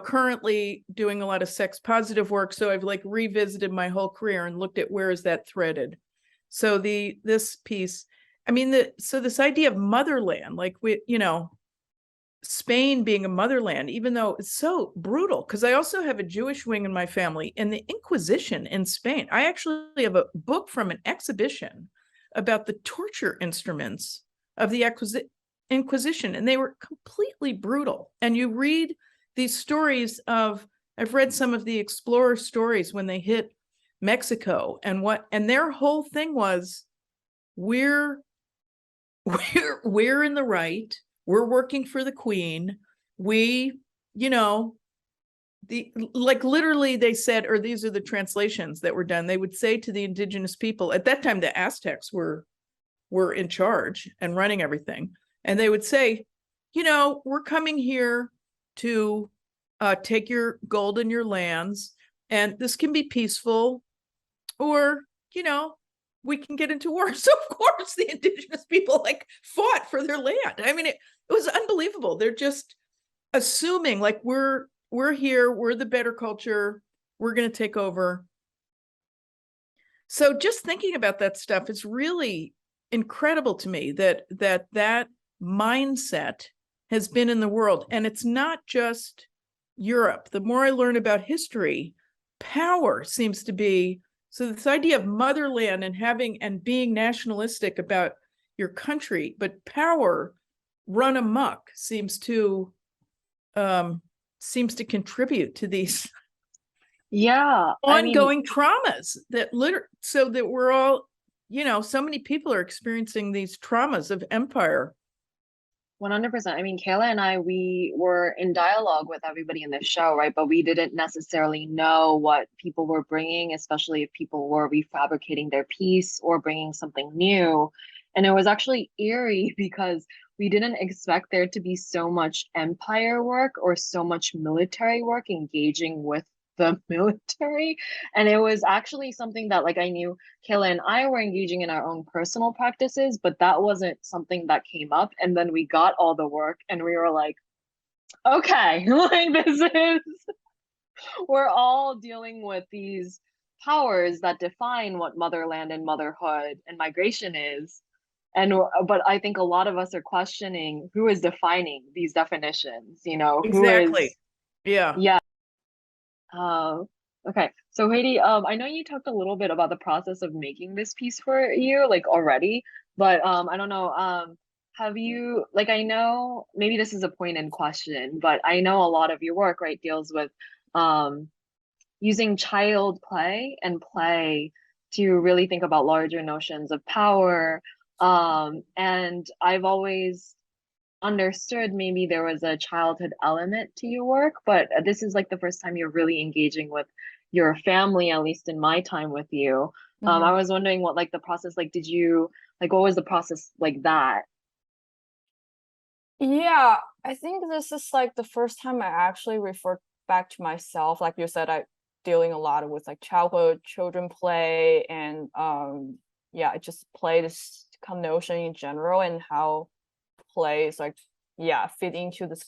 currently doing a lot of sex positive work. So I've like revisited my whole career and looked at where is that threaded. So this piece, so this idea of motherland, like Spain being a motherland, even though it's so brutal, because I also have a Jewish wing in my family, and the Inquisition in Spain. I actually have a book from an exhibition about the torture instruments of the Inquisition, and they were completely brutal. And you read these stories I've read some of the explorer stories when they hit Mexico, and their whole thing was we're we're in the right. We're working for the queen. We, you know, like literally they said, or these are the translations that were done. They would say to the indigenous people at that time, the Aztecs were in charge and running everything. And they would say, you know, we're coming here to take your gold and your lands, and this can be peaceful, or, you know, we can get into war. So of course the indigenous people like fought for their land. I mean, it was unbelievable. They're just assuming like we're here, we're the better culture, we're going to take over. So just thinking about that stuff is really incredible to me, that mindset has been in the world. And it's not just Europe. The more I learn about history, power seems to be, so this idea of motherland and having and being nationalistic about your country, but power run amok seems to contribute to these ongoing traumas that so that we're all, you know, so many people are experiencing these traumas of empire. 100%. I mean, Kayla and I, we were in dialogue with everybody in the show, right? But we didn't necessarily know what people were bringing, especially if people were refabricating their piece or bringing something new. And it was actually eerie because we didn't expect there to be so much empire work or so much military work engaging with the military. And it was actually something that, like, I knew Kayla and I were engaging in our own personal practices, but that wasn't something that came up. And then we got all the work and we were like, okay, like we're all dealing with these powers that define what motherland and motherhood and migration is. But I think a lot of us are questioning who is defining these definitions, you know, exactly. Who is, yeah. Okay. So Huidi, I know you talked a little bit about the process of making this piece for you, like already, but I don't know, have you, like, I know maybe this is a point in question, but I know a lot of your work, right, deals with using child play and play to really think about larger notions of power. And I've always understood maybe there was a childhood element to your work, but this is like the first time you're really engaging with your family, at least in my time with you. I was wondering what like the process, like, did you, like, what was the process like that? Yeah, I think this is like the first time I actually referred back to myself. Like you said, I dealing a lot with like childhood children play, and yeah, I just play this kind of notion in general and how play is like, yeah, fit into this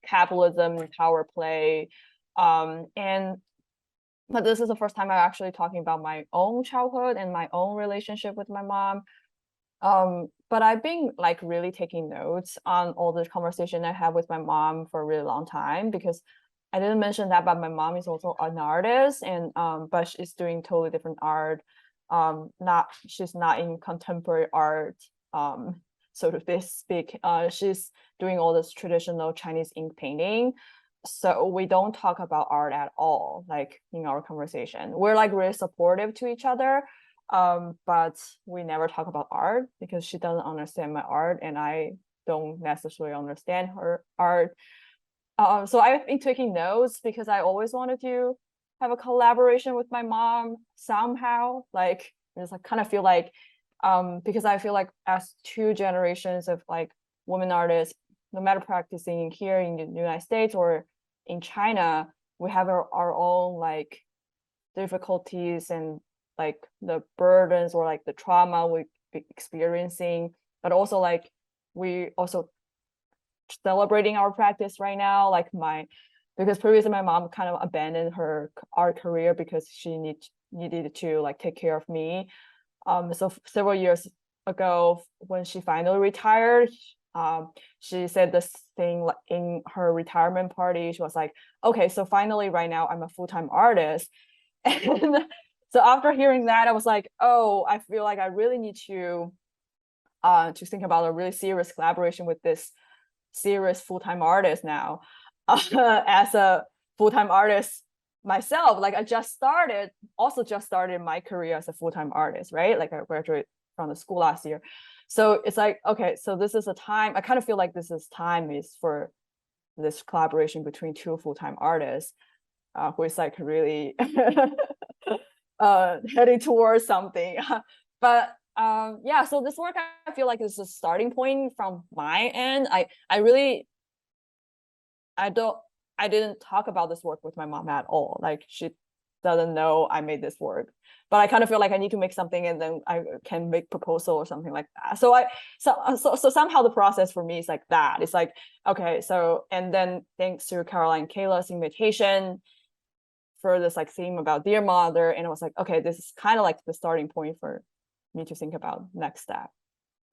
capitalism and power play. But this is the first time I'm actually talking about my own childhood and my own relationship with my mom. But I've been like really taking notes on all the conversation I have with my mom for a really long time, because I didn't mention that, but my mom is also an artist, and but she's doing totally different art. She's not in contemporary art, so to speak. She's doing all this traditional Chinese ink painting. So we don't talk about art at all, like in our conversation. We're like really supportive to each other. But we never talk about art because she doesn't understand my art and I don't necessarily understand her art. So I've been taking notes because I always wanted to have a collaboration with my mom somehow. Like, it's like kind of feel like, because I feel like as two generations of like women artists, no matter practicing here in the United States or in China, we have our own like difficulties and like the burdens or like the trauma we be experiencing, but also like we also celebrating our practice right now. Like because previously my mom kind of abandoned her art career because she needed to like take care of me. So several years ago when she finally retired, she said this thing like in her retirement party. She was like, okay, so finally right now I'm a full-time artist. And so after hearing that, I was like, oh, I feel like I really need to think about a really serious collaboration with this serious full-time artist now. As a full-time artist myself, like I just started my career as a full-time artist, right? Like I graduated from the school last year. So it's like, okay, so this is a time, I kind of feel like this is time is for this collaboration between two full-time artists, who is like really heading towards something. But yeah, so this work, I feel like is a starting point from my end. I didn't talk about this work with my mom at all. Like, she doesn't know I made this work, but I kind of feel like I need to make something and then I can make proposal or something like that. So somehow the process for me is like that. It's like, okay, so, and then thanks to Caroline Kayla's invitation for this like theme about Dear Mother, and I was like, okay, this is kind of like the starting point for me to think about next step.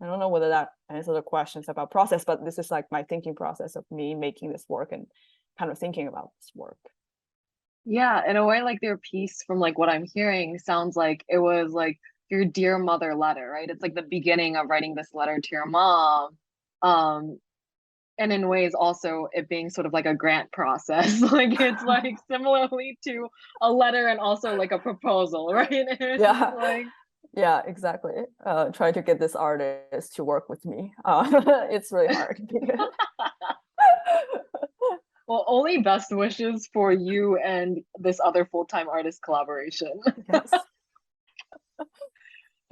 I don't know whether that answers the questions about process, but this is like my thinking process of me making this work and kind of thinking about this work. Yeah, in a way, like their piece, from like what I'm hearing, sounds like it was like your dear mother letter, right? It's like the beginning of writing this letter to your mom. And in ways also it being sort of like a grant process. Like it's like similarly to a letter and also like a proposal, right? It's Yeah. like, yeah, exactly. Try to get this artist to work with me. It's really hard. well, only best wishes for you and this other full-time artist collaboration. Yes.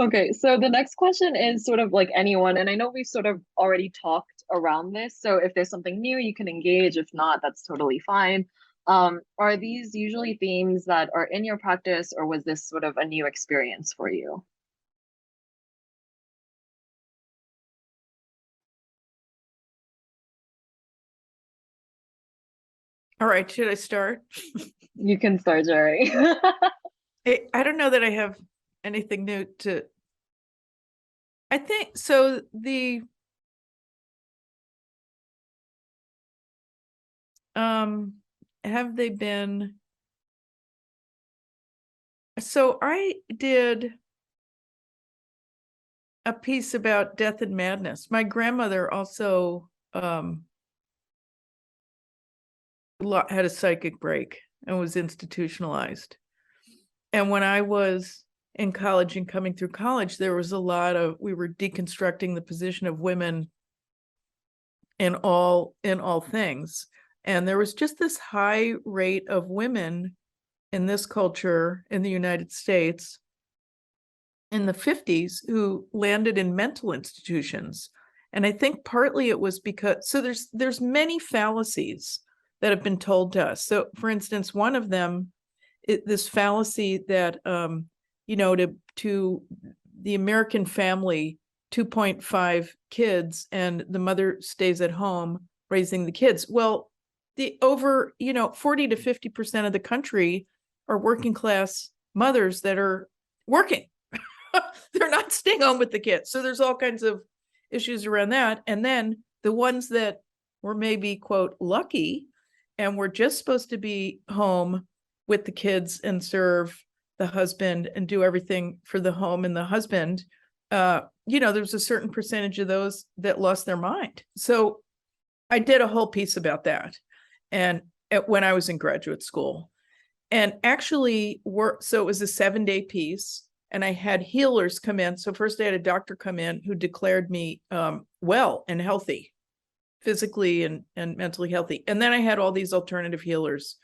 Okay, so the next question is sort of like anyone, and I know we've sort of already talked around this, so if there's something new, you can engage. If not, that's totally fine. Are these usually themes that are in your practice, or was this sort of a new experience for you? All right, should I start? You can start, Jerry. I don't know that I have anything new to. I think so. Have they been? So I did a piece about death and madness. My grandmother also had a psychic break and was institutionalized. And when I was in college and coming through college, there was a lot of, we were deconstructing the position of women in all things. And there was just this high rate of women in this culture in the United States in the 50s who landed in mental institutions. And I think partly it was because, so there's many fallacies that have been told to us. So for instance, one of them, this fallacy that, to the American family, 2.5 kids and the mother stays at home raising the kids. Well, the over, 40 to 50% of the country are working class mothers that are working. They're not staying home with the kids. So there's all kinds of issues around that. And then the ones that were maybe, quote, lucky and were just supposed to be home with the kids and serve the husband and do everything for the home and the husband, there's a certain percentage of those that lost their mind. So I did a whole piece about that. And when I was in graduate school, and actually so it was a 7-day piece. And I had healers come in. So first I had a doctor come in who declared me well and healthy, physically and mentally healthy. And then I had all these alternative healers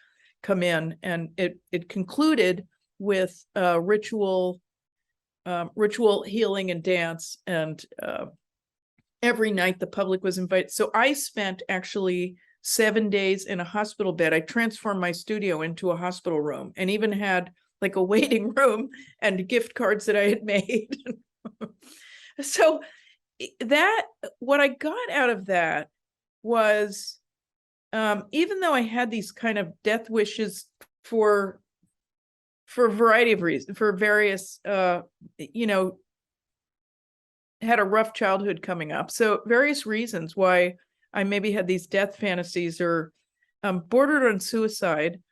come in, and it concluded with ritual healing and dance. And every night the public was invited. So I spent actually 7 days in a hospital bed. I transformed my studio into a hospital room and even had like a waiting room and gift cards that I had made. So what I got out of that was, even though I had these kind of death wishes for a variety of reasons, for various, had a rough childhood coming up. So various reasons why I maybe had these death fantasies or bordered on suicide.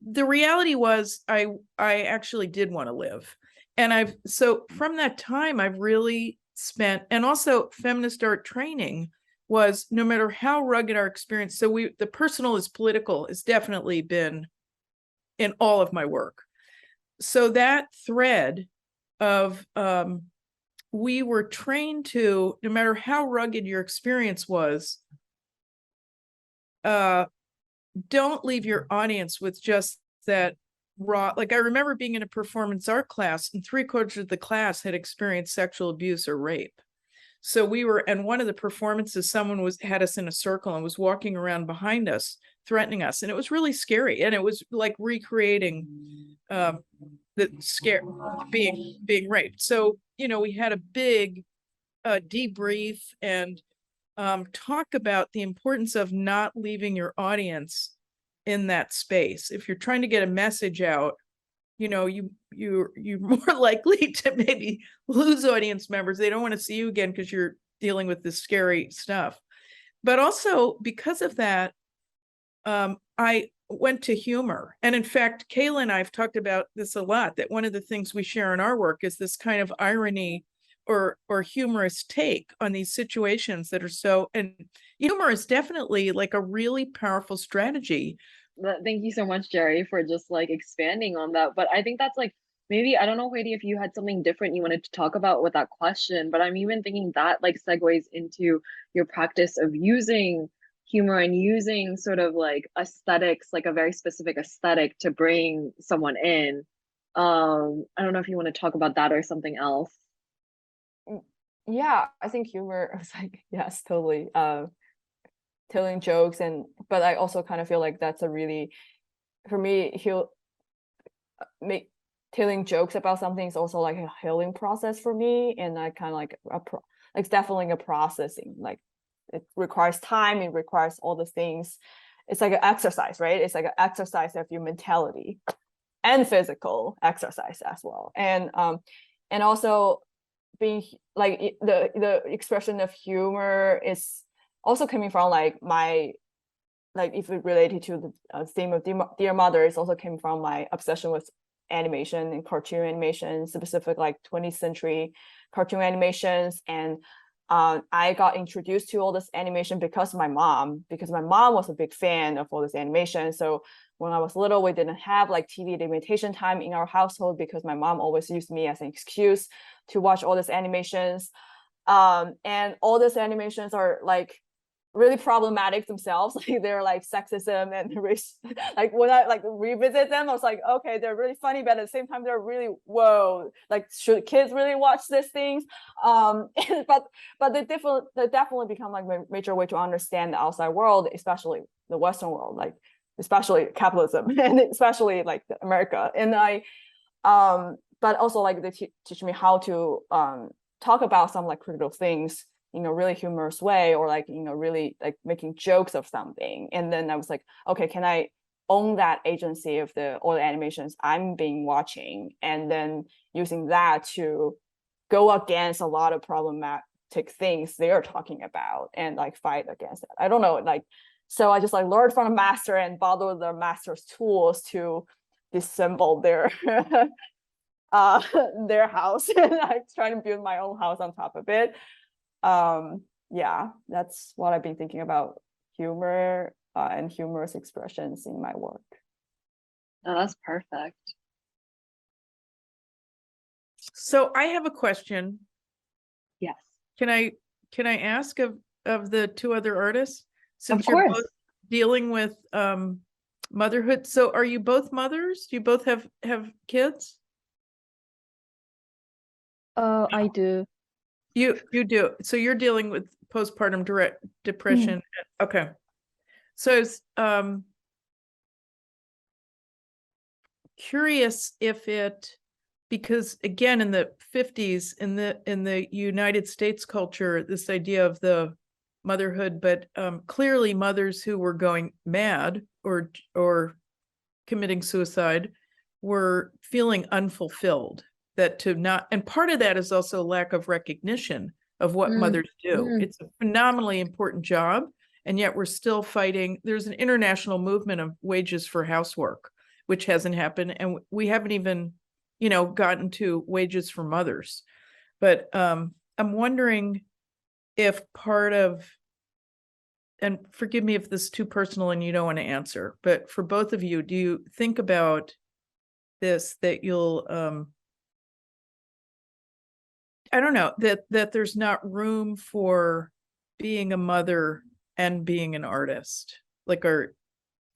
The reality was I actually did want to live. And so from that time, I've really spent, and also feminist art training was, no matter how rugged our experience, so the personal is political has definitely been in all of my work. So that thread of we were trained to, no matter how rugged your experience was, don't leave your audience with just that raw. Like, I remember being in a performance art class and 3/4 of the class had experienced sexual abuse or rape. So we were, and one of the performances, someone had us in a circle and was walking around behind us, threatening us. And it was really scary. And it was like recreating the scare, being raped. So, we had a big debrief and talk about the importance of not leaving your audience in that space. If you're trying to get a message out, you're more likely to maybe lose audience members. They don't want to see you again because you're dealing with this scary stuff. But also because of that, I went to humor. And in fact, Kayla and I have talked about this a lot, that one of the things we share in our work is this kind of irony or humorous take on these situations that are so, and humor is definitely like a really powerful strategy. Thank you so much, Jerri, for just like expanding on that. But I think that's like, maybe, I don't know, Huidi, if you had something different you wanted to talk about with that question, but I'm even thinking that like segues into your practice of using humor and using sort of like aesthetics, like a very specific aesthetic to bring someone in. I don't know if you want to talk about that or something else. Yeah, I think humor is like, yes, totally. Telling jokes, but I also kind of feel like that's a really, for me, telling jokes about something is also like a healing process for me, and I kind of like it's definitely a processing. Like, it requires time, it requires all the things. It's like an exercise, right? It's like an exercise of your mentality and physical exercise as well, and also being like the expression of humor is also coming from like my, like if it related to the theme of Dear Mother, it's also came from my obsession with animation and cartoon animation, specific like 20th century cartoon animations. And I got introduced to all this animation because my mom was a big fan of all this animation. So when I was little, we didn't have like TV limitation time in our household because my mom always used me as an excuse to watch all these animations. And all these animations are like really problematic themselves. Like, they're like sexism and race. Like, when I like revisit them, I was like, okay, they're really funny, but at the same time they're really, whoa, like, should kids really watch these things? But they definitely become like a major way to understand the outside world, especially the Western world, like especially capitalism and especially like America. And but also like they teach me how to talk about some like critical things in a really humorous way, or like, really like making jokes of something. And then I was like, okay, can I own that agency of all the animations I'm being watching, and then using that to go against a lot of problematic things they're talking about and like fight against it. I don't know, like, so I just like learned from a master and borrowed the master's tools to disassemble their their house, and I trying to build my own house on top of it. Yeah, that's what I've been thinking about humor and humorous expressions in my work. Oh, that's perfect. So I have a question. Yes. Can I ask of the two other artists, since Of you're course. both dealing with motherhood? So are you both mothers? Do you both have kids? I do. You do. So you're dealing with postpartum depression. Okay. So I was curious if because again, in the 50s, in the United States culture, this idea of the motherhood, but clearly mothers who were going mad or committing suicide were feeling unfulfilled. And part of that is also lack of recognition of what mothers do. It's a phenomenally important job, and yet we're still fighting. There's an international movement of wages for housework, which hasn't happened, and we haven't even, gotten to wages for mothers. But I'm wondering if part of, and forgive me if this is too personal and you don't want to answer, but for both of you, do you think about this, that you'll I don't know, that there's not room for being a mother and being an artist? Like, are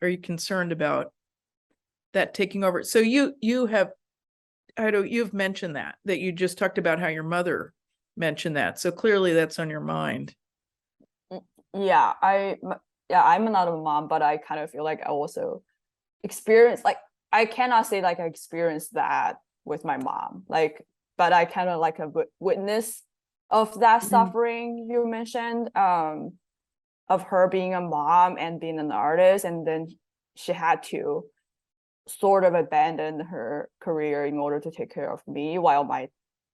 you concerned about that taking over? So you have, you've mentioned that you just talked about how your mother mentioned that. So clearly that's on your mind. Yeah, I'm another mom, but I kind of feel like I also experienced, like, I cannot say like I experienced that with my mom, like, but I kind of like a witness of that suffering you mentioned, of her being a mom and being an artist, and then she had to sort of abandon her career in order to take care of me, while my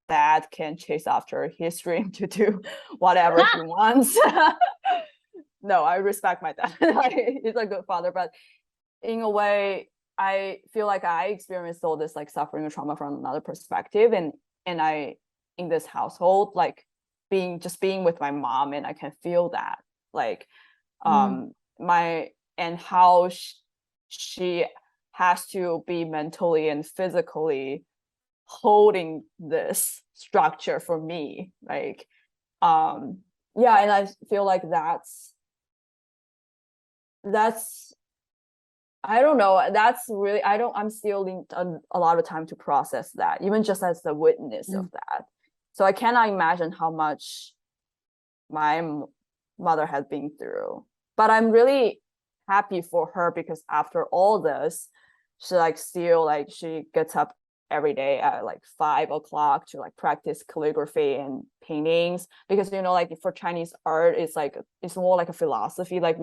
dad can chase after his dream to do whatever he wants. No, I respect my dad. He's a good father, but in a way, I feel like I experienced all this like suffering and trauma from another perspective, and I, in this household, like being with my mom, and I can feel that, like my, and how she has to be mentally and physically holding this structure for me, like yeah, and I feel like that's I don't know, that's really, I'm still needing a lot of time to process that, even just as the witness of that. So I cannot imagine how much my mother has been through, but I'm really happy for her, because after all this, she like still, like, she gets up every day at like 5 o'clock to like practice calligraphy and paintings, because, you know, like for Chinese art, it's like, it's more like a philosophy, like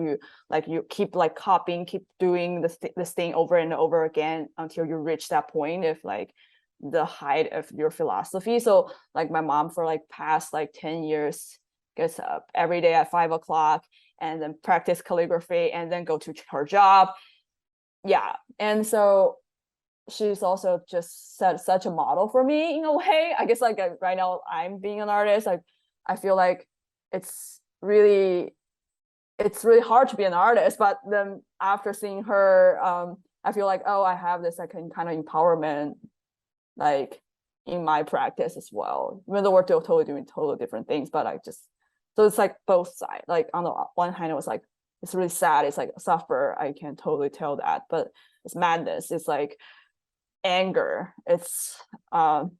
you keep like copying, keep doing this thing over and over again until you reach that point of like the height of your philosophy. So like my mom for like past like 10 years gets up every day at 5 o'clock and then practice calligraphy and then go to her job. Yeah, and so she's also just set such a model for me in a way. I guess like right now I'm being an artist, I feel like it's really hard to be an artist, but then after seeing her, I feel like, oh, I have this like kind of empowerment like in my practice as well, even though we're totally doing totally different things. But I just, so it's like both sides. Like on the one hand, it was like, it's really sad, it's like suffer, I can totally tell that, but it's madness, it's like anger, it's all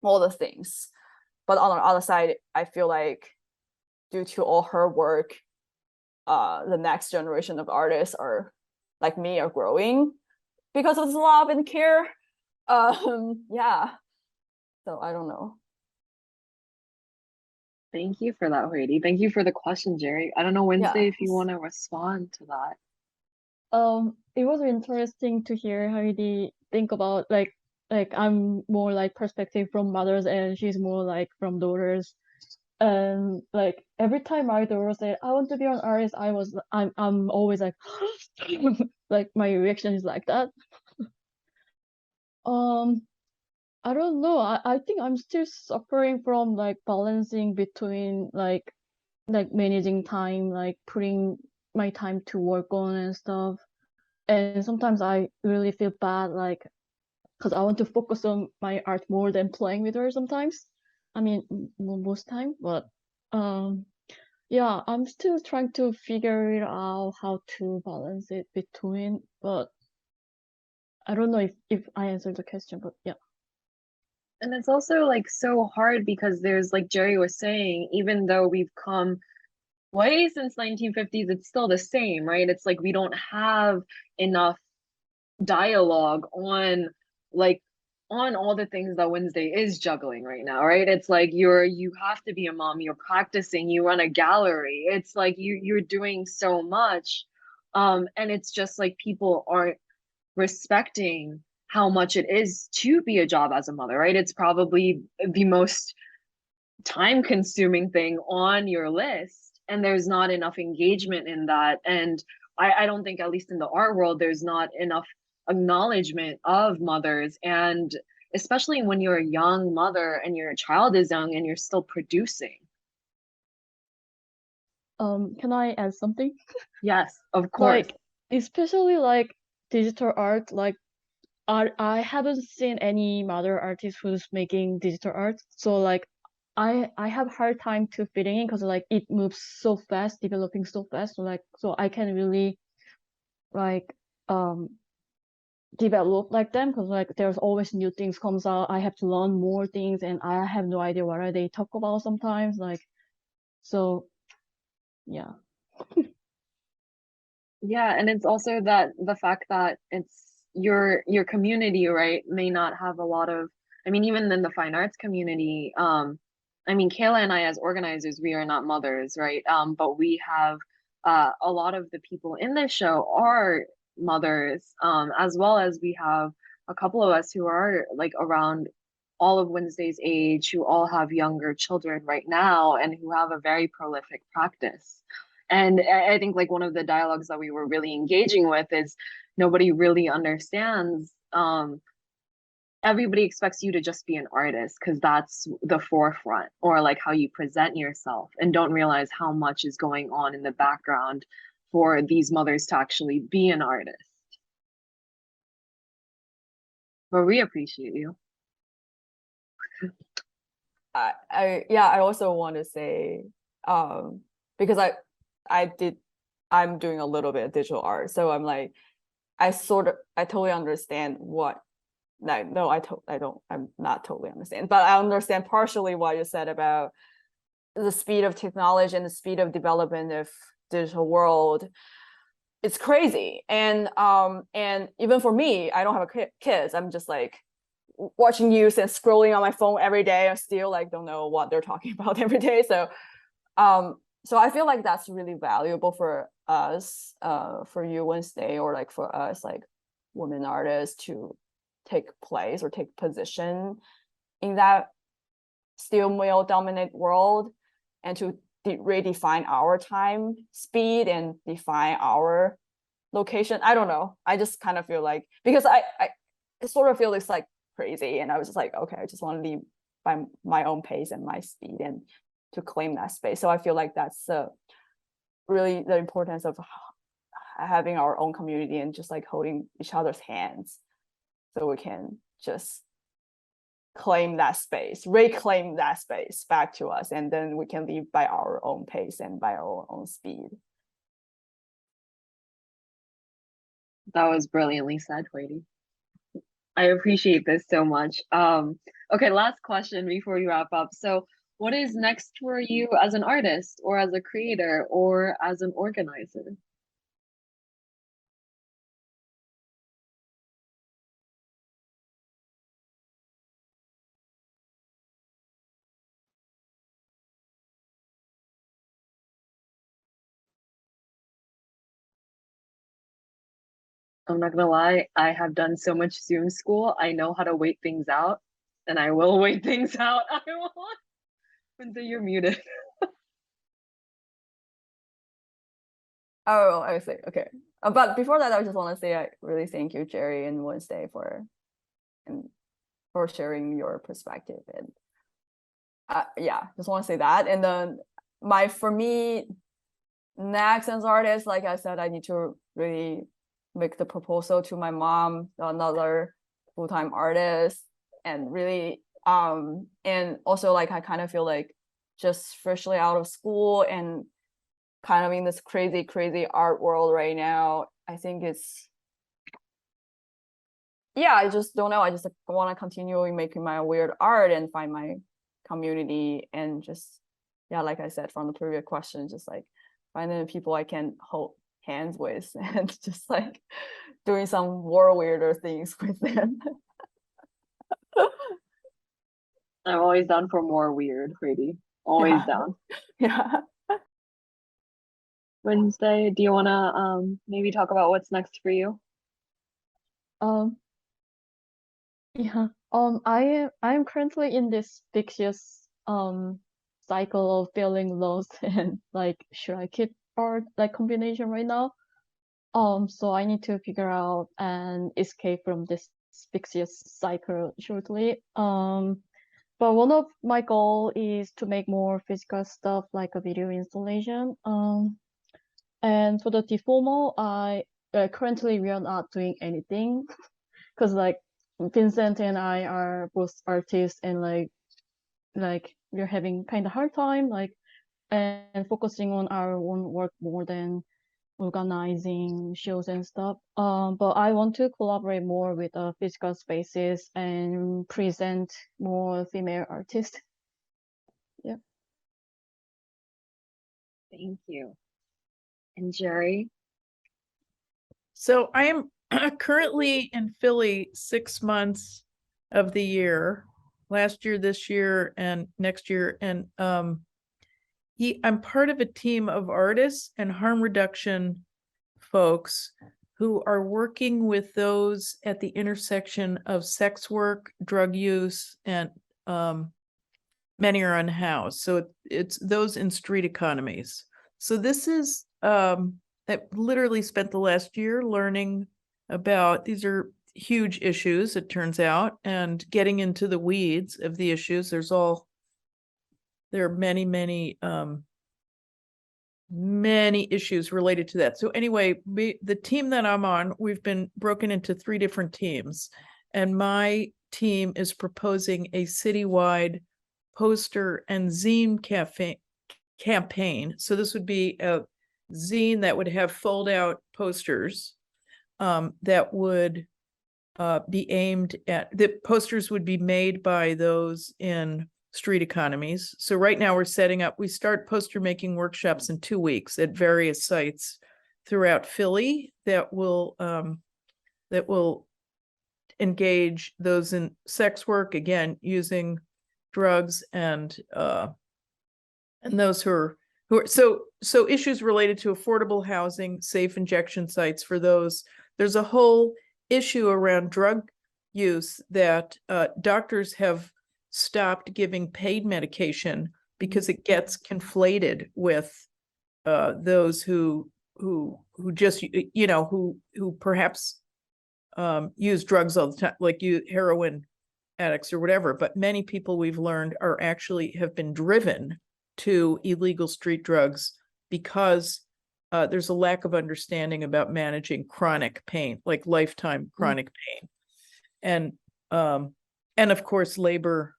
the things. But on the other side, I feel like due to all her work, the next generation of artists are like me are growing because of this love and care. Yeah, so I don't know. Thank you for that, Huidi. Thank you for the question, Jerry. I don't know, Wednesday, if you Yes. want to respond to that. It was interesting to hear how they think about like I'm more like perspective from mothers and she's more like from daughters. And like every time my daughter said, I want to be an artist, I'm always like like my reaction is like that. I don't know. I think I'm still suffering from like balancing between like managing time, like putting my time to work on and stuff. And sometimes I really feel bad, like, because I want to focus on my art more than playing with her sometimes. I mean, most time, but yeah, I'm still trying to figure it out how to balance it between, but I don't know if I answered the question, but yeah. And it's also like so hard because there's, like Jerry was saying, even though we've come way since 1950s, it's still the same, right? It's like we don't have enough dialogue on like on all the things that Wednesday is juggling right now, right? It's like you have to be a mom, you're practicing, you run a gallery. It's like you're doing so much. And it's just like people aren't respecting how much it is to be a job as a mother, right? It's probably the most time consuming thing on your list, and there's not enough engagement in that. And I don't think, at least in the art world, there's not enough acknowledgement of mothers, and especially when you're a young mother and your child is young and you're still producing. Can I add something? Yes, of course. Like, especially like digital art, like I haven't seen any mother artist who's making digital art. So like I have hard time to fitting in because like it moves so fast, developing so fast. So I can really like develop like them because like there's always new things comes out. I have to learn more things and I have no idea what are they talk about sometimes. Like so yeah. Yeah, and it's also that the fact that it's your community, right, may not have a lot of, I mean, even in the fine arts community, I mean, Kayla and I as organizers, we are not mothers, right? But we have a lot of the people in this show are mothers, as well as we have a couple of us who are like around all of Wednesday's age, who all have younger children right now and who have a very prolific practice. And I think like one of the dialogues that we were really engaging with is nobody really understands. Everybody expects you to just be an artist because that's the forefront, or like how you present yourself, and don't realize how much is going on in the background for these mothers to actually be an artist. But we appreciate you. I also want to say, because I'm doing a little bit of digital art, so I'm like, I totally understand what, like, no, I'm not totally understand, but I understand partially what you said about the speed of technology and the speed of development of digital world. It's crazy, and even for me, I don't have kids. I'm just like watching news and scrolling on my phone every day. I still like don't know what they're talking about every day. So I feel like that's really valuable for us, for you Wednesday, or like for us like women artists to take place or take position in that still male dominated world, and to redefine our time speed and define our location. I don't know, I just kind of feel like, because I sort of feel it's like crazy, and I was just like, okay, I just want to leave by my own pace and my speed and to claim that space. So I feel like that's really the importance of having our own community and just like holding each other's hands so we can just claim that space, reclaim that space back to us, and then we can leave by our own pace and by our own speed. That was brilliantly said, Huidi. I appreciate this so much. Okay, last question before we wrap up. So what is next for you as an artist or as a creator or as an organizer? I'm not gonna lie, I have done so much Zoom school. I know how to wait things out, and I will wait things out. I will. Until you're muted. Oh, I see. Okay. But before that, I just want to say I really thank you, Jerri and Wednesday, for sharing your perspective. And yeah, just want to say that. And then for me, next as artist, like I said, I need to really make the proposal to my mom, another full-time artist, and really and also like I kind of feel like just freshly out of school and kind of in this crazy art world right now. I think it's, yeah, I just don't know, I just want to continue making my weird art and find my community, and just, yeah, like I said from the previous question, just like finding people I can hold hands with and just like doing some more weirder things with them. I'm always down for more weird, Huidi. Always down. Yeah. Wednesday, do you wanna maybe talk about what's next for you? Yeah. I'm currently in this vicious cycle of feeling lost and like should I keep art like combination right now? So I need to figure out and escape from this vicious cycle shortly. But one of my goal is to make more physical stuff like a video installation. And for the deformal, currently we are not doing anything because like Vincent and I are both artists and like like we're having kind of hard time, like, and focusing on our own work more than organizing shows and stuff. But I want to collaborate more with physical spaces and present more female artists. Yeah. Thank you. And Jerri? So I am currently in Philly 6 months of the year, last year, this year, and next year. And I'm part of a team of artists and harm reduction folks who are working with those at the intersection of sex work, drug use, and many are unhoused. So it's those in street economies. So this is, I literally spent the last year learning about, these are huge issues, it turns out, and getting into the weeds of the issues. There are many, many issues related to that. So anyway, the team that I'm on, we've been broken into 3 different teams, and my team is proposing a citywide poster and zine campaign. So this would be a zine that would have fold out posters that would be aimed at, the posters would be made by those in street economies. So right now we start poster making workshops in 2 weeks at various sites throughout Philly that will engage those in sex work, again, using drugs, and those who are so issues related to affordable housing, safe injection sites for those. There's a whole issue around drug use that doctors have stopped giving paid medication because it gets conflated with those who just, you know, who perhaps use drugs all the time, like heroin addicts or whatever. But many people we've learned have been driven to illegal street drugs because there's a lack of understanding about managing chronic pain, like lifetime chronic pain, and of course labor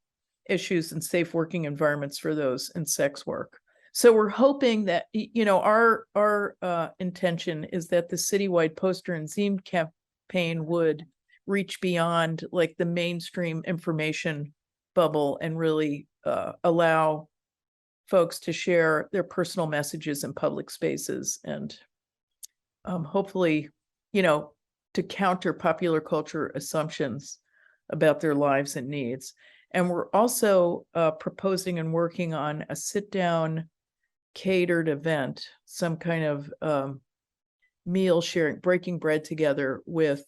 issues and safe working environments for those in sex work. So we're hoping that, you know, our intention is that the citywide poster and zine campaign would reach beyond like the mainstream information bubble and really allow folks to share their personal messages in public spaces, and hopefully, you know, to counter popular culture assumptions about their lives and needs. And we're also proposing and working on a sit-down catered event, some kind of meal sharing, breaking bread together with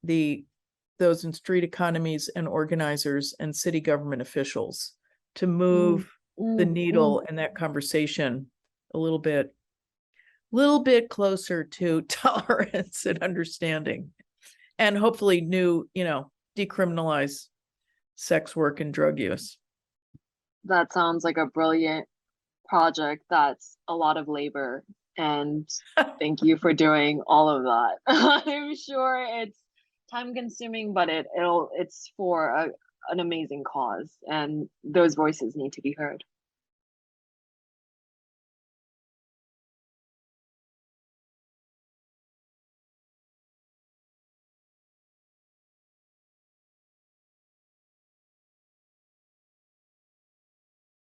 those in street economies and organizers and city government officials to move the needle in that conversation a little bit closer to tolerance and understanding, and hopefully decriminalize sex work and drug use. That sounds like a brilliant project. That's a lot of labor, and thank you for doing all of that. I'm sure it's time consuming, but it's for an amazing cause, and those voices need to be heard.